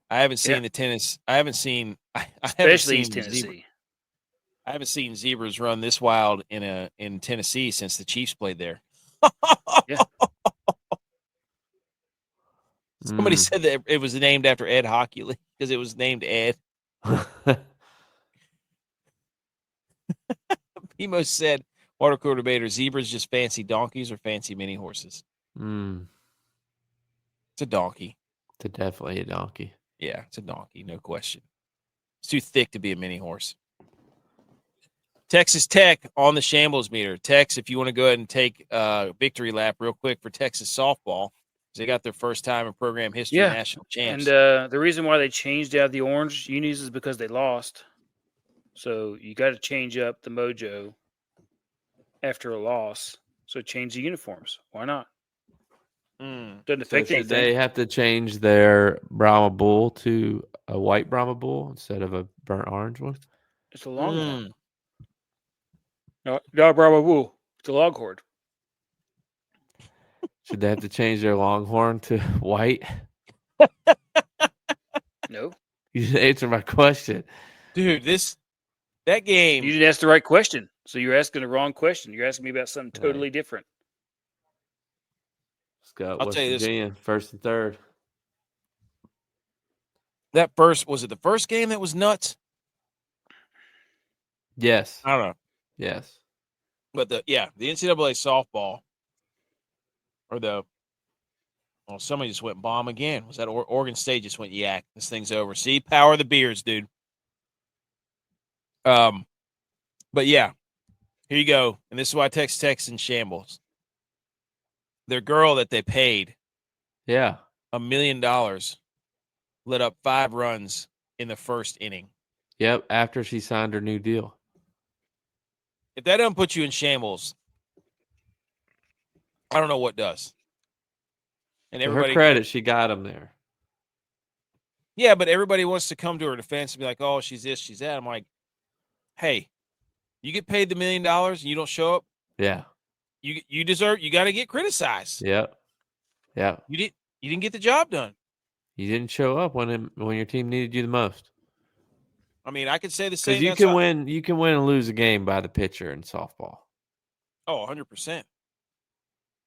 A: I haven't seen the tennis. I haven't seen.
C: Especially East Tennessee.
A: I haven't seen zebras run this wild in Tennessee since the Chiefs played there.
C: Yeah.
A: Somebody said that it was named after Ed Hockey League because it was named Ed. Pimo said, water cooler debater, zebras just fancy donkeys or fancy mini horses? It's a donkey.
B: It's definitely a donkey.
A: Yeah, it's a donkey, no question. It's too thick to be a mini horse. Texas Tech on the Shambles Meter. Tex, if you want to go ahead and take a victory lap real quick for Texas softball, because they got their first time in program history national champs.
C: And the reason why they changed out the orange unis is because they lost. So you got to change up the mojo after a loss. So change the uniforms. Why not? Doesn't
B: So
C: affect
B: should
C: anything.
B: they have to change their Brahma Bull to a white Brahma Bull instead of a burnt orange one?
C: It's a longhorn. No, bravo, it's a longhorn.
B: Should they have to change their longhorn to white?
C: No.
B: You didn't answer my question.
A: Dude, that game.
C: You didn't ask the right question. So you're asking the wrong question. You're asking me about something totally different.
B: Scott,
A: I'll
B: West
A: tell you this.
B: Virginia, first and third.
A: That first, was it the first game that was nuts?
B: Yes.
A: I don't know.
B: Yes.
A: But the NCAA softball, somebody just went bomb again. Was that Oregon State just went yak? This thing's over. See, power of the beers, dude. But yeah, here you go. And this is why Texas in shambles. Their girl that they paid,
B: $1
A: million, lit up 5 runs in the first inning.
B: Yep, after she signed her new deal.
A: If that doesn't put you in shambles, I don't know what does. And
B: To her credit, she got him there.
A: Yeah, but everybody wants to come to her defense and be like, "Oh, she's this, she's that." I'm like, "Hey, you get paid the $1 million and you don't show up.
B: Yeah,
A: you deserve. You got to get criticized.
B: Yep.
A: You didn't get the job done.
B: You didn't show up when your team needed you the most.
A: I mean, I could say the same.
B: Because you can win. You can win and lose a game by the pitcher in softball.
A: Oh, 100%.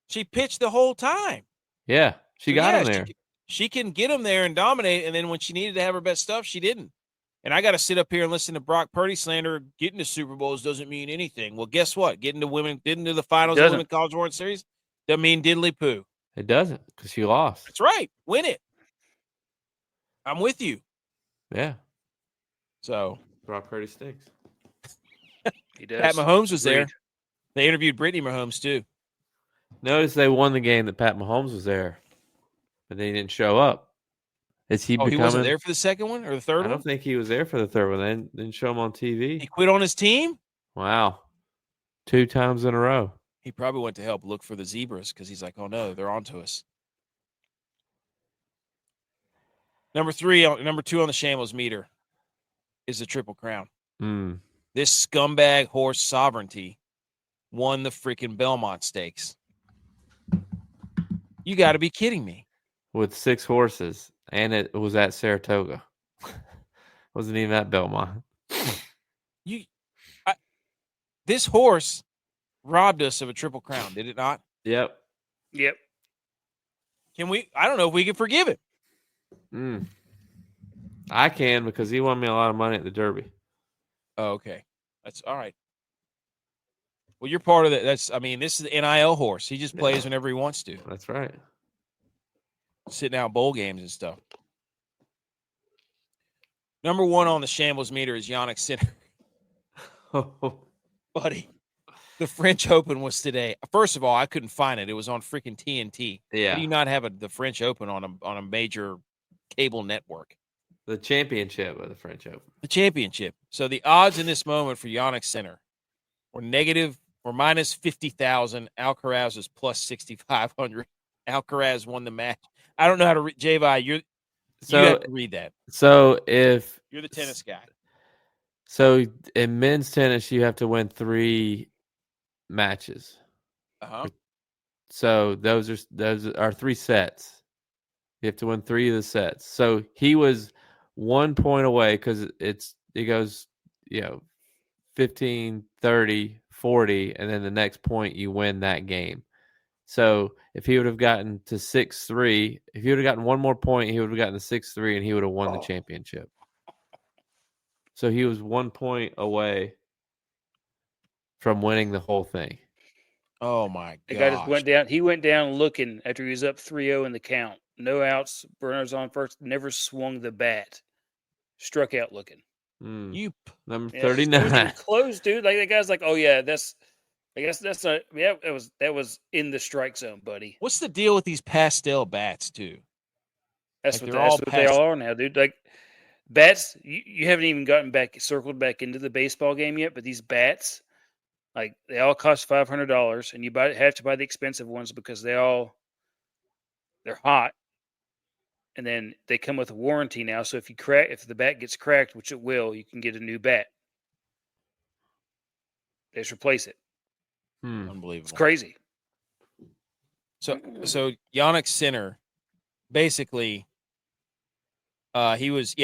A: She pitched the whole time.
B: Yeah, she got him there.
A: She can get him there and dominate, and then when she needed to have her best stuff, she didn't. And I got to sit up here and listen to Brock Purdy slander. Getting to Super Bowls doesn't mean anything. Well, guess what? Getting to the finals of the Women's College World Series doesn't mean diddly poo.
B: It doesn't, because she lost.
A: That's right. Win it. I'm with you.
B: Yeah.
A: So
B: Brock Purdy stinks.
C: He does.
A: Pat Mahomes was there. They interviewed Brittany Mahomes too.
B: Notice they won the game that Pat Mahomes was there, but they didn't show up. Is he?
A: He wasn't there for the second one or the third one?
B: I don't think he was there for the third one. They didn't show him on TV.
A: He quit on his team?
B: Wow. 2 times in a row.
A: He probably went to help look for the zebras because he's like, oh no, they're onto us. Number 2 on the Shambles meter is the Triple Crown. This scumbag horse Sovereignty won the freaking Belmont Stakes. You got to be kidding me.
B: With 6 horses, and it was at Saratoga. Wasn't even at Belmont.
A: This horse robbed us of a Triple Crown, did it not?
B: Yep.
A: Can we? I don't know if we can forgive it.
B: I can, because he won me a lot of money at the Derby.
A: Oh, okay. That's all right. Well, you're part of that. This is the NIL horse. He just plays whenever he wants to.
B: That's right.
A: Sitting out bowl games and stuff. Number 1 on the Shambles meter is Yannick Sinner. Buddy, the French Open was today. First of all, I couldn't find it. It was on freaking TNT.
B: Yeah.
A: How do you not have the French Open on a major cable network?
B: The championship of the French Open.
A: The championship. So the odds in this moment for Yannick Sinner were minus 50,000. Alcaraz was plus 6,500. Alcaraz won the match. I don't know how to read. J.Vi, you have to read that.
B: So if
A: you're the tennis guy.
B: So in men's tennis, you have to win 3 matches. So those are 3 sets. You have to win 3 of the sets. So he was 1 point away, because it goes 15, 30, 40, and then the next point you win that game. So if he would have gotten to 6-3, if he would have gotten 1 more point, he would have gotten to 6-3, and he would have won the championship. So he was 1 point away from winning the whole thing.
A: Oh my god!
C: The guy just went down. He went down looking after he was up 3-0 in the count. No outs, runners on first. Never swung the bat. Struck out looking.
B: Number 39.
C: Close, dude. Like, the guy's like, oh yeah, I guess that's not. Yeah, that was in the strike zone, buddy.
A: What's the deal with these pastel bats, too?
C: That's what they all are now, dude. Like, bats, you haven't even circled back into the baseball game yet, but these bats, like, they all cost $500, and you have to buy the expensive ones because they all They're hot. And then they come with a warranty now. So if the bat gets cracked, which it will, you can get a new bat. They just replace it.
A: Unbelievable.
C: It's crazy.
A: So Yannick Sinner, basically, he was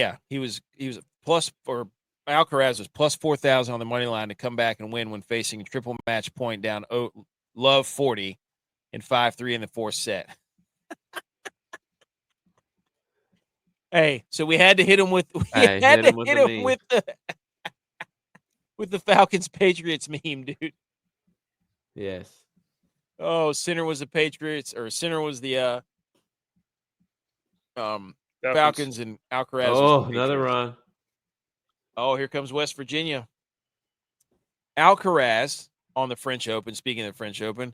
A: plus, or Alcaraz was plus 4,000 on the money line to come back and win when facing a triple match point down love 40 in 5-3 in the fourth set. Hey, so we had to hit him with with the Falcons Patriots meme, dude.
B: Yes.
A: Oh, Sinner was the Patriots, or Sinner was the Falcons, and Alcaraz.
B: Oh, another run.
A: Oh, here comes West Virginia. Alcaraz on the French Open, speaking of the French Open,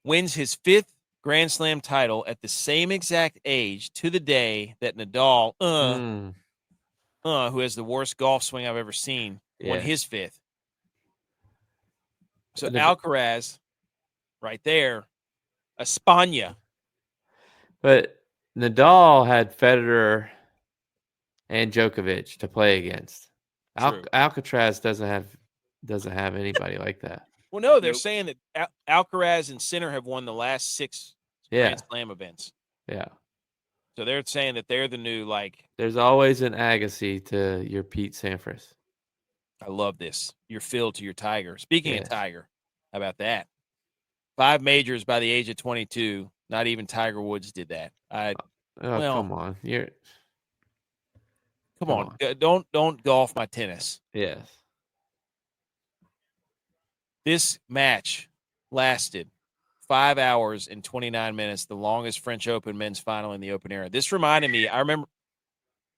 A: wins his 5th Grand Slam title at the same exact age to the day that Nadal, who has the worst golf swing I've ever seen, won his 5th. So Alcaraz, right there, España.
B: But Nadal had Federer and Djokovic to play against. Alcatraz doesn't have anybody like that.
A: Well, no, they're saying that Alcaraz and Sinner have won the last 6 Grand Slam events.
B: Yeah.
A: So they're saying that they're the new, like...
B: There's always an Agassi to your Pete Sampras.
A: I love this. Your Phil to your Tiger. Speaking of Tiger, how about that? 5 majors by the age of 22. Not even Tiger Woods did that.
B: Come on.
A: Come on. Don't golf my tennis.
B: Yes. This
A: match lasted 5 hours and 29 minutes, the longest French Open men's final in the Open era. This reminded me, I remember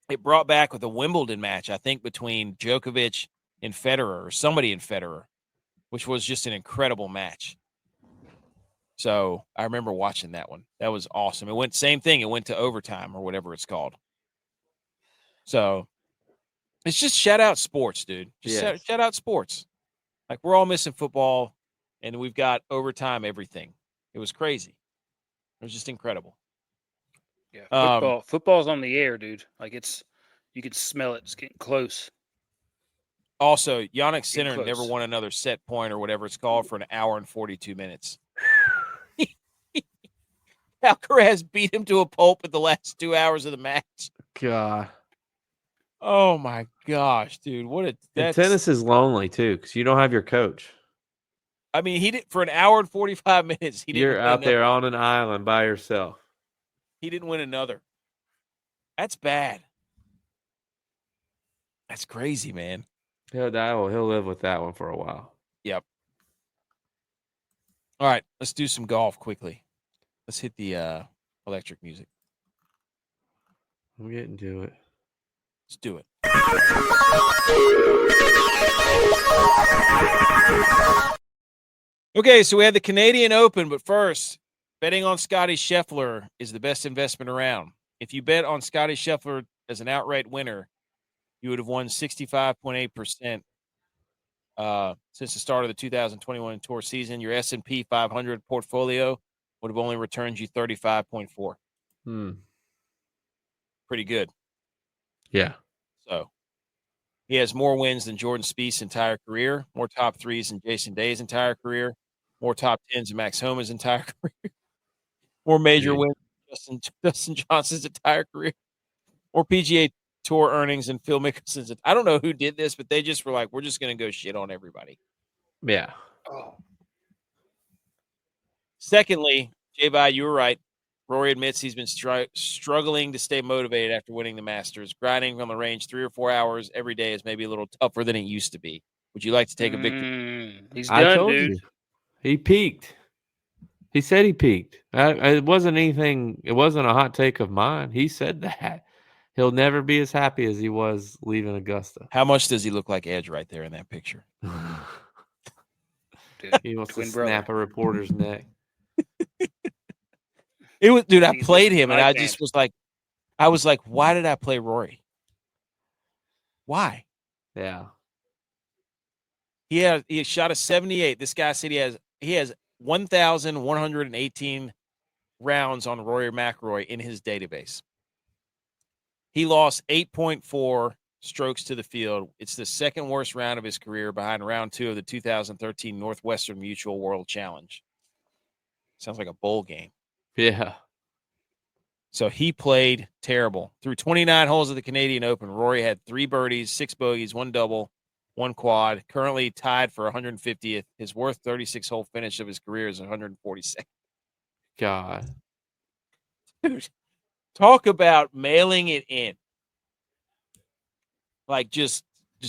A: it brought back with a Wimbledon match, I think, between Djokovic and Federer, or somebody in Federer, which was just an incredible match. So I remember watching that one. That was awesome. It went same thing. It went to overtime or whatever it's called. So it's just shout out sports, dude. Just shout out sports. Like, we're all missing football, and we've got overtime everything. It was crazy. It was just incredible.
C: Yeah, football's on the air, dude. Like, you can smell it. It's getting close.
A: Also, Yannick Sinner never won another set point or whatever it's called for an hour and 42 minutes. Alcaraz beat him to a pulp at the last 2 hours of the match.
B: God.
A: Oh, my gosh, dude.
B: Tennis is lonely, too, because you don't have your coach.
A: I mean, he did for an hour and 45 minutes.
B: You're out there on an island by yourself.
A: He didn't win another. That's bad. That's crazy, man.
B: He'll live with that one for a while.
A: Yep. All right, let's do some golf quickly. Let's hit the electric music.
B: I'm getting to it.
A: Let's do it. Okay, so we had the Canadian Open, but first, betting on Scotty Scheffler is the best investment around. If you bet on Scotty Scheffler as an outright winner, you would have won 65.8% since the start of the 2021 Tour season. Your S&P 500 portfolio would have only returned you 35.4. Pretty good.
B: Yeah.
A: So he has more wins than Jordan Spieth's entire career, more top 3s than Jason Day's entire career, more top 10s than Max Homa's entire career, more major wins than Dustin Johnson's entire career, more PGA Tour earnings than Phil Mickelson's. I don't know who did this, but they just were like, we're just going to go shit on everybody.
B: Yeah.
A: Oh. Secondly, J.Y., you were right. Rory admits he's been struggling to stay motivated after winning the Masters. Grinding on the range 3 or 4 hours every day is maybe a little tougher than it used to be. Would you like to take a victory?
C: He's done, dude.
B: He peaked. He said he peaked. It wasn't anything. It wasn't a hot take of mine. He said that. He'll never be as happy as he was leaving Augusta.
A: How much does he look like Edge right there in that picture?
B: Dude, he wants to snap a reporter's neck.
A: It was, dude. I played him, and I just was like, why did I play Rory? Why?
B: Yeah.
A: He shot a 78. This guy said he has 1,118 rounds on Rory McIlroy in his database. He lost 8.4 strokes to the field. It's the second worst round of his career behind round 2 of the 2013 Northwestern Mutual World Challenge. Sounds like a bowl game.
B: Yeah.
A: So he played terrible. Through 29 holes of the Canadian Open, Rory had 3 birdies, 6 bogeys, 1 double, 1 quad. Currently tied for 150th. His worst 36-hole finish of his career is 142nd.
B: God.
A: Dude, talk about mailing it in. Like just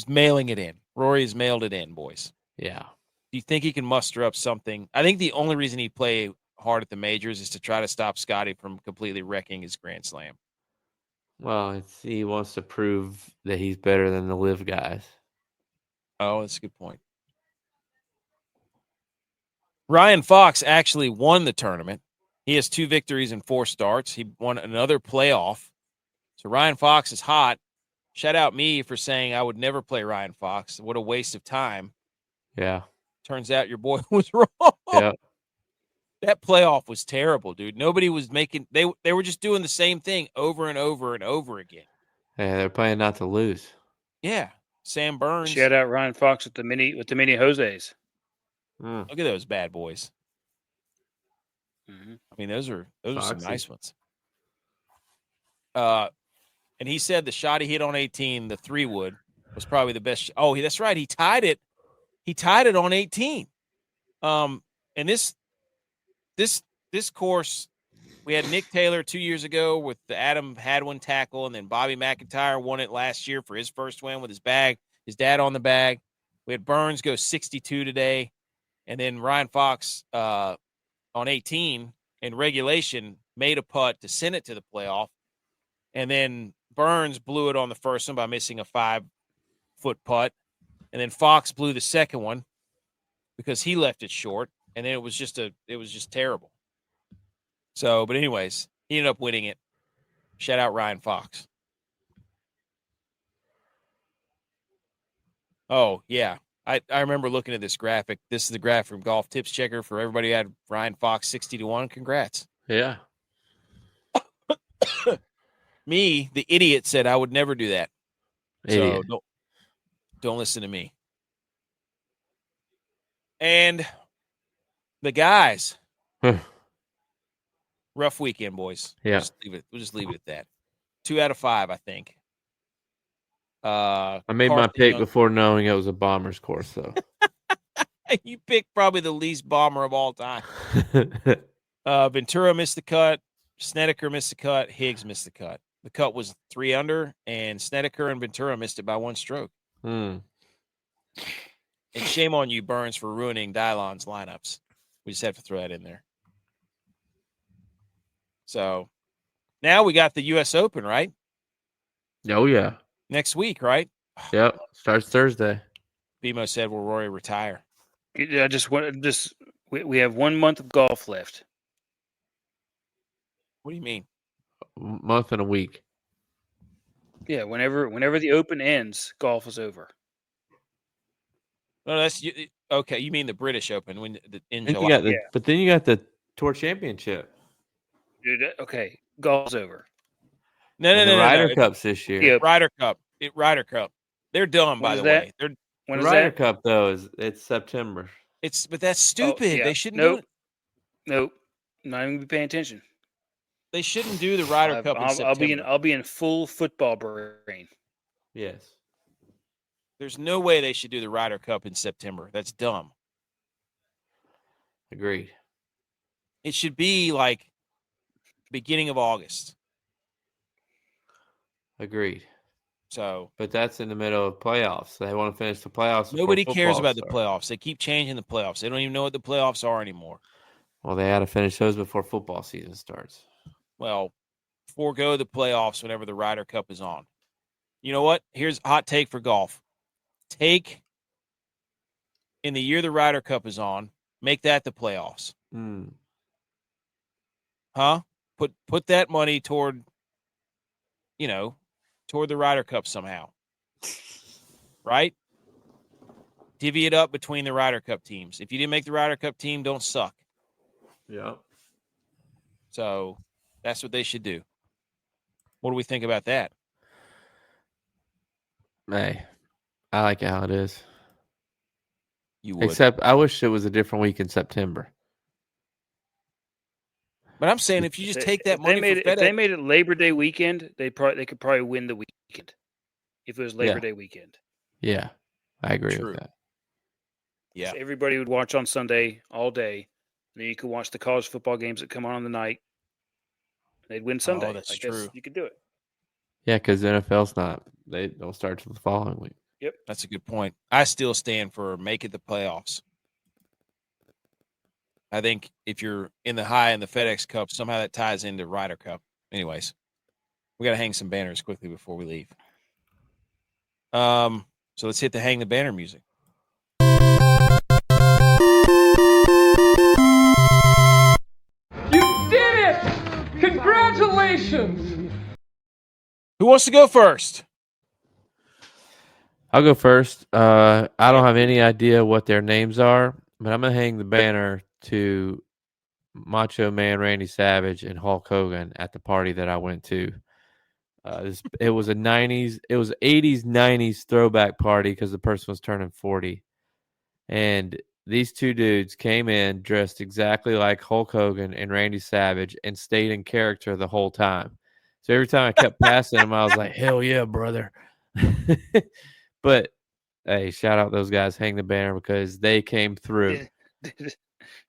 A: mailing it in. Rory's mailed it in, boys.
B: Yeah.
A: Do you think he can muster up something? I think the only reason he'd play hard at the majors is to try to stop Scotty from completely wrecking his Grand Slam.
B: Well, he wants to prove that he's better than the live guys.
A: Oh, that's a good point. Ryan Fox actually won the tournament. He has 2 victories and 4 starts. He won another playoff. So Ryan Fox is hot. Shout out me for saying I would never play Ryan Fox. What a waste of time.
B: Yeah.
A: Turns out your boy was wrong.
B: Yeah.
A: That playoff was terrible, dude. Nobody was making they were just doing the same thing over and over and over again.
B: Yeah, they're playing not to lose.
A: Yeah. Sam Burns.
C: Shout out Ryan Fox with the mini Jose's.
A: Look at those bad boys.
C: Mm-hmm.
A: I mean, those are some
B: Foxy.
A: nice ones. And he said the shot he hit on 18, the 3-wood, was probably the best. Oh, that's right. He tied it. He tied it on 18. And this course, we had Nick Taylor 2 years ago with the Adam Hadwin tackle, and then Bobby McIntyre won it last year for his first win with his dad on the bag. We had Burns go 62 today, and then Ryan Fox on 18 in regulation made a putt to send it to the playoff, and then Burns blew it on the first one by missing a 5-foot putt, and then Fox blew the second one because he left it short, and then it was just terrible. So, but anyways, he ended up winning it. Shout out Ryan Fox. Oh, yeah. I remember looking at this graphic. This is the graph from Golf Tips Checker for everybody who had Ryan Fox 60-1. Congrats.
B: Yeah.
A: Me, the idiot, said I would never do that.
B: Idiot.
A: So don't listen to me. And the guys. Rough weekend, boys.
B: Yeah.
A: We'll just leave it at that. 2 out of 5, I think.
B: I made my pick before knowing it was a Bombers course, though.
A: You picked probably the least bomber of all time. Ventura missed the cut. Snedeker missed the cut. Higgs missed the cut. The cut was 3 under, and Snedeker and Ventura missed it by 1 stroke. And shame on you, Burns, for ruining Dylon's lineups. We just have to throw that in there. So now we got the U.S. Open, right?
B: Oh, yeah.
A: Next week, right?
B: Yep. Starts Thursday.
A: BMO said, will Rory retire?
C: I we have 1 month of golf left.
A: What do you mean?
B: Month and a week.
C: Yeah, whenever the Open ends, golf is over.
A: No, that's okay. You mean the British Open in July?
B: But then you got the Tour Championship.
C: Dude, okay, golf's over.
A: No.
B: Ryder Cup's this year.
C: Yeah.
A: Ryder Cup. They're dumb, by the way.
C: When
B: the
C: is
B: Ryder
C: that?
B: Cup though it's September.
A: But that's stupid.
C: Oh, yeah.
A: They shouldn't do it.
C: Nope. I'm not even gonna be paying attention.
A: They shouldn't do the Ryder Cup in September.
C: I'll be in full football brain.
B: Yes.
A: There's no way they should do the Ryder Cup in September. That's dumb.
B: Agreed.
A: It should be like beginning of August.
B: Agreed.
A: So,
B: but that's in the middle of playoffs. They want to finish the playoffs.
A: Nobody cares about the playoffs. They keep changing the playoffs. They don't even know what the playoffs are anymore.
B: Well, they had to finish those before football season starts.
A: Well, forego the playoffs whenever the Ryder Cup is on. You know what? Here's a hot take for golf. Take in the year the Ryder Cup is on, make that the playoffs. Huh? Put that money toward the Ryder Cup somehow. Right? Divvy it up between the Ryder Cup teams. If you didn't make the Ryder Cup team, don't suck.
B: Yeah.
A: So that's what they should do. What do we think about that?
B: Hey, I like it how it is.
A: You would.
B: Except I wish it was a different week in September.
A: But I'm saying if you just take that money for FedEx.
C: If they made it Labor Day weekend, they could probably win the weekend if it was Labor Day weekend.
B: Yeah, I agree with that.
A: Yeah.
C: Everybody would watch on Sunday all day. And then you could watch the college football games that come on the night. They'd win Sunday.
A: Oh, that's true.
C: You could do it.
B: Yeah, because the NFL's they don't start till the following week.
C: Yep.
A: That's a good point. I still stand for make it the playoffs. I think if you're in the high in the FedEx Cup, somehow that ties into Ryder Cup. Anyways, we got to hang some banners quickly before we leave. So let's hit the hang the banner music.
D: You did it! Congratulations!
A: Who wants to go first?
B: I'll go first. I don't have any idea what their names are, but I'm going to hang the banner to Macho Man Randy Savage and Hulk Hogan at the party that I went to. It was 80s, 90s throwback party because the person was turning 40. And these two dudes came in dressed exactly like Hulk Hogan and Randy Savage and stayed in character the whole time. So every time I kept passing them, I was like, hell yeah, brother. But hey, shout out those guys, hang the banner, because they came through.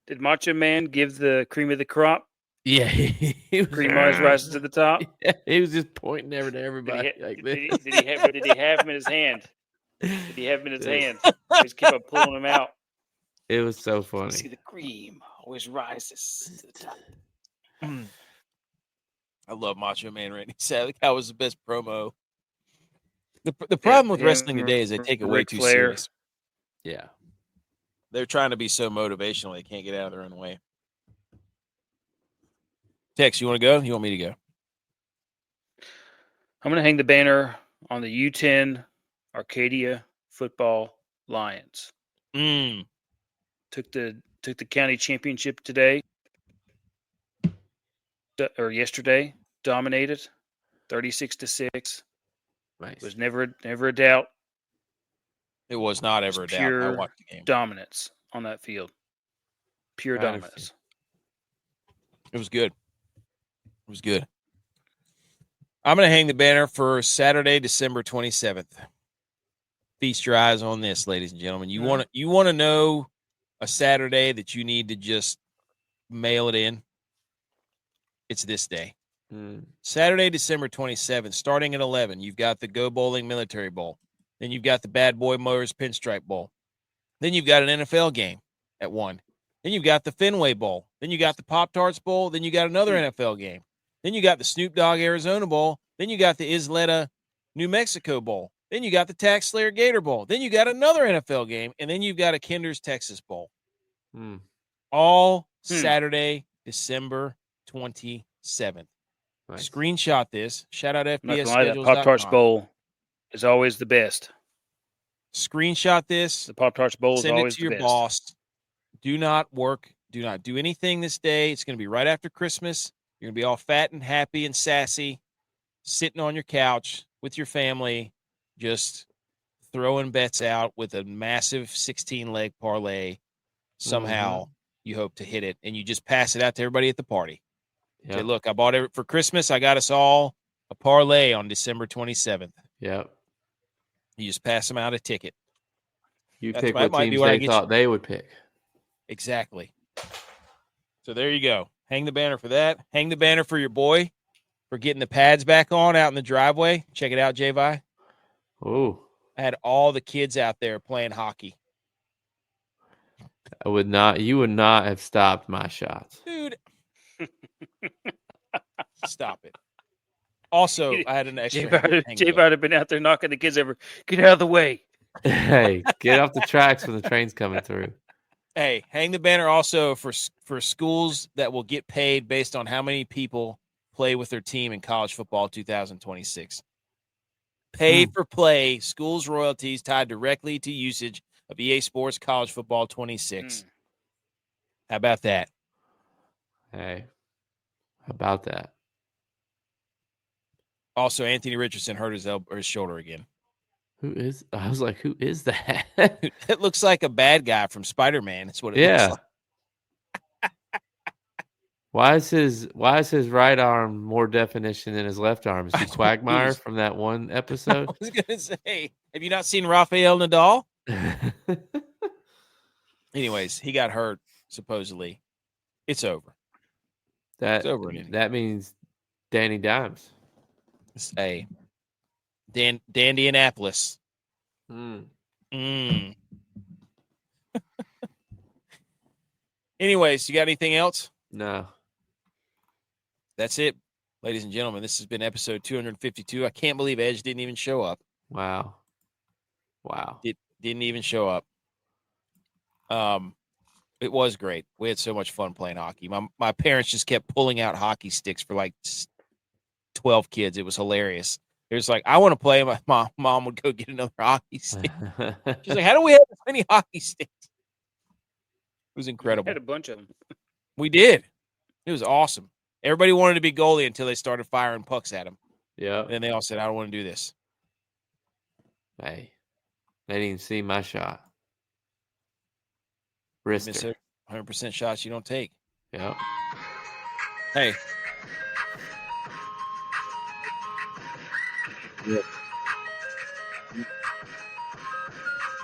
C: Did Macho Man give the cream of the crop?
B: Yeah, he was,
C: cream always rises to the top.
B: Yeah, he was just pointing over to everybody
C: Did he have him in his hand? Did he have him in his hand? He just kept on pulling him out.
B: It was so funny.
C: You see, the cream always rises to the top.
A: I love Macho Man Randy Savage. That was the best promo. The problem with wrestling today is they take it way too serious.
B: Yeah.
A: They're trying to be so motivational they can't get out of their own way. Tex, you want to go? You want me to go?
C: I'm going to hang the banner on the U10 Arcadia Football Lions. Took the county championship today or yesterday. Dominated 36-6.
B: Nice.
C: It was never a doubt.
A: It was not ever a doubt. I watched the game.
C: Dominance on that field. Pure dominance.
A: It was good. It was good. I'm going to hang the banner for Saturday, December 27th. Feast your eyes on this, ladies and gentlemen. You want to know a Saturday that you need to just mail it in? It's this day. Saturday, December 27th, starting at 11, you've got the Go Bowling Military Bowl. Then you've got the Bad Boy Motors Pinstripe Bowl. Then you've got an NFL game at 1. Then you've got the Fenway Bowl. Then you got the Pop-Tarts Bowl. Then you got another NFL game. Then you got the Snoop Dogg Arizona Bowl. Then you got the Isleta New Mexico Bowl. Then you got the Tax Slayer Gator Bowl. Then you got another NFL game. And then you've got a Kinder's Texas Bowl. All Saturday, December 27th. Nice. Screenshot this. Shout out FBS Schedules.
C: The Pop-Tarts Bowl is always the best.
A: Screenshot this.
C: The Pop-Tarts Bowl is always the best.
A: Send it to your boss. Do not work. Do not do anything this day. It's going to be right after Christmas. You're going to be all fat and happy and sassy, sitting on your couch with your family, just throwing bets out with a massive 16-leg parlay. Somehow you hope to hit it, and you just pass it out to everybody at the party. Yep. Say, look, I bought it for Christmas. I got us all a parlay on December 27th.
B: Yep.
A: You just pass them out a ticket.
B: You pick what teams they thought they would pick.
A: Exactly. So there you go. Hang the banner for that. Hang the banner for your boy for getting the pads back on out in the driveway. Check it out, J-Vi.
B: Oh.
A: I had all the kids out there playing hockey.
B: You would not have stopped my shots.
A: Dude. Stop it. Also, I had an extra.
C: J-Vi would have been out there knocking the kids over. Get out of the way.
B: Hey, get off the tracks when the train's coming through.
A: Hey, hang the banner also for schools that will get paid based on how many people play with their team in college football 2026. Pay for play, schools royalties tied directly to usage of EA Sports College Football 26. How about that?
B: Hey, about that?
A: Also, Anthony Richardson hurt his shoulder again.
B: I was like, who is that?
A: It looks like a bad guy from Spider-Man. That's what it looks
B: Yeah.
A: like.
B: Why is his right arm more definition than his left arm? Is he Quagmire from that one episode?
A: I was gonna say, have you not seen Rafael Nadal? Anyways, he got hurt, supposedly. It's over. It's over.
B: That means Danny Dimes.
A: Hey, Dandianapolis. Anyways, you got anything else?
B: No.
A: That's it, ladies and gentlemen. This has been episode 252. I can't believe Edge didn't even show up.
B: Wow.
A: Didn't even show up. It was great. We had so much fun playing hockey. My parents just kept pulling out hockey sticks for like 12 kids. It was hilarious. It was like, I want to play. My mom would go get another hockey stick. She's like, how do we have so many hockey sticks? It was incredible.
C: We had a bunch of them.
A: We did. It was awesome. Everybody wanted to be goalie until they started firing pucks at him.
B: Yeah.
A: And then they all said, I don't want to do this.
B: Hey, they didn't even see my shot. Wrister.
A: 100% shots you don't take.
B: Yep.
A: Hey.
B: Yeah.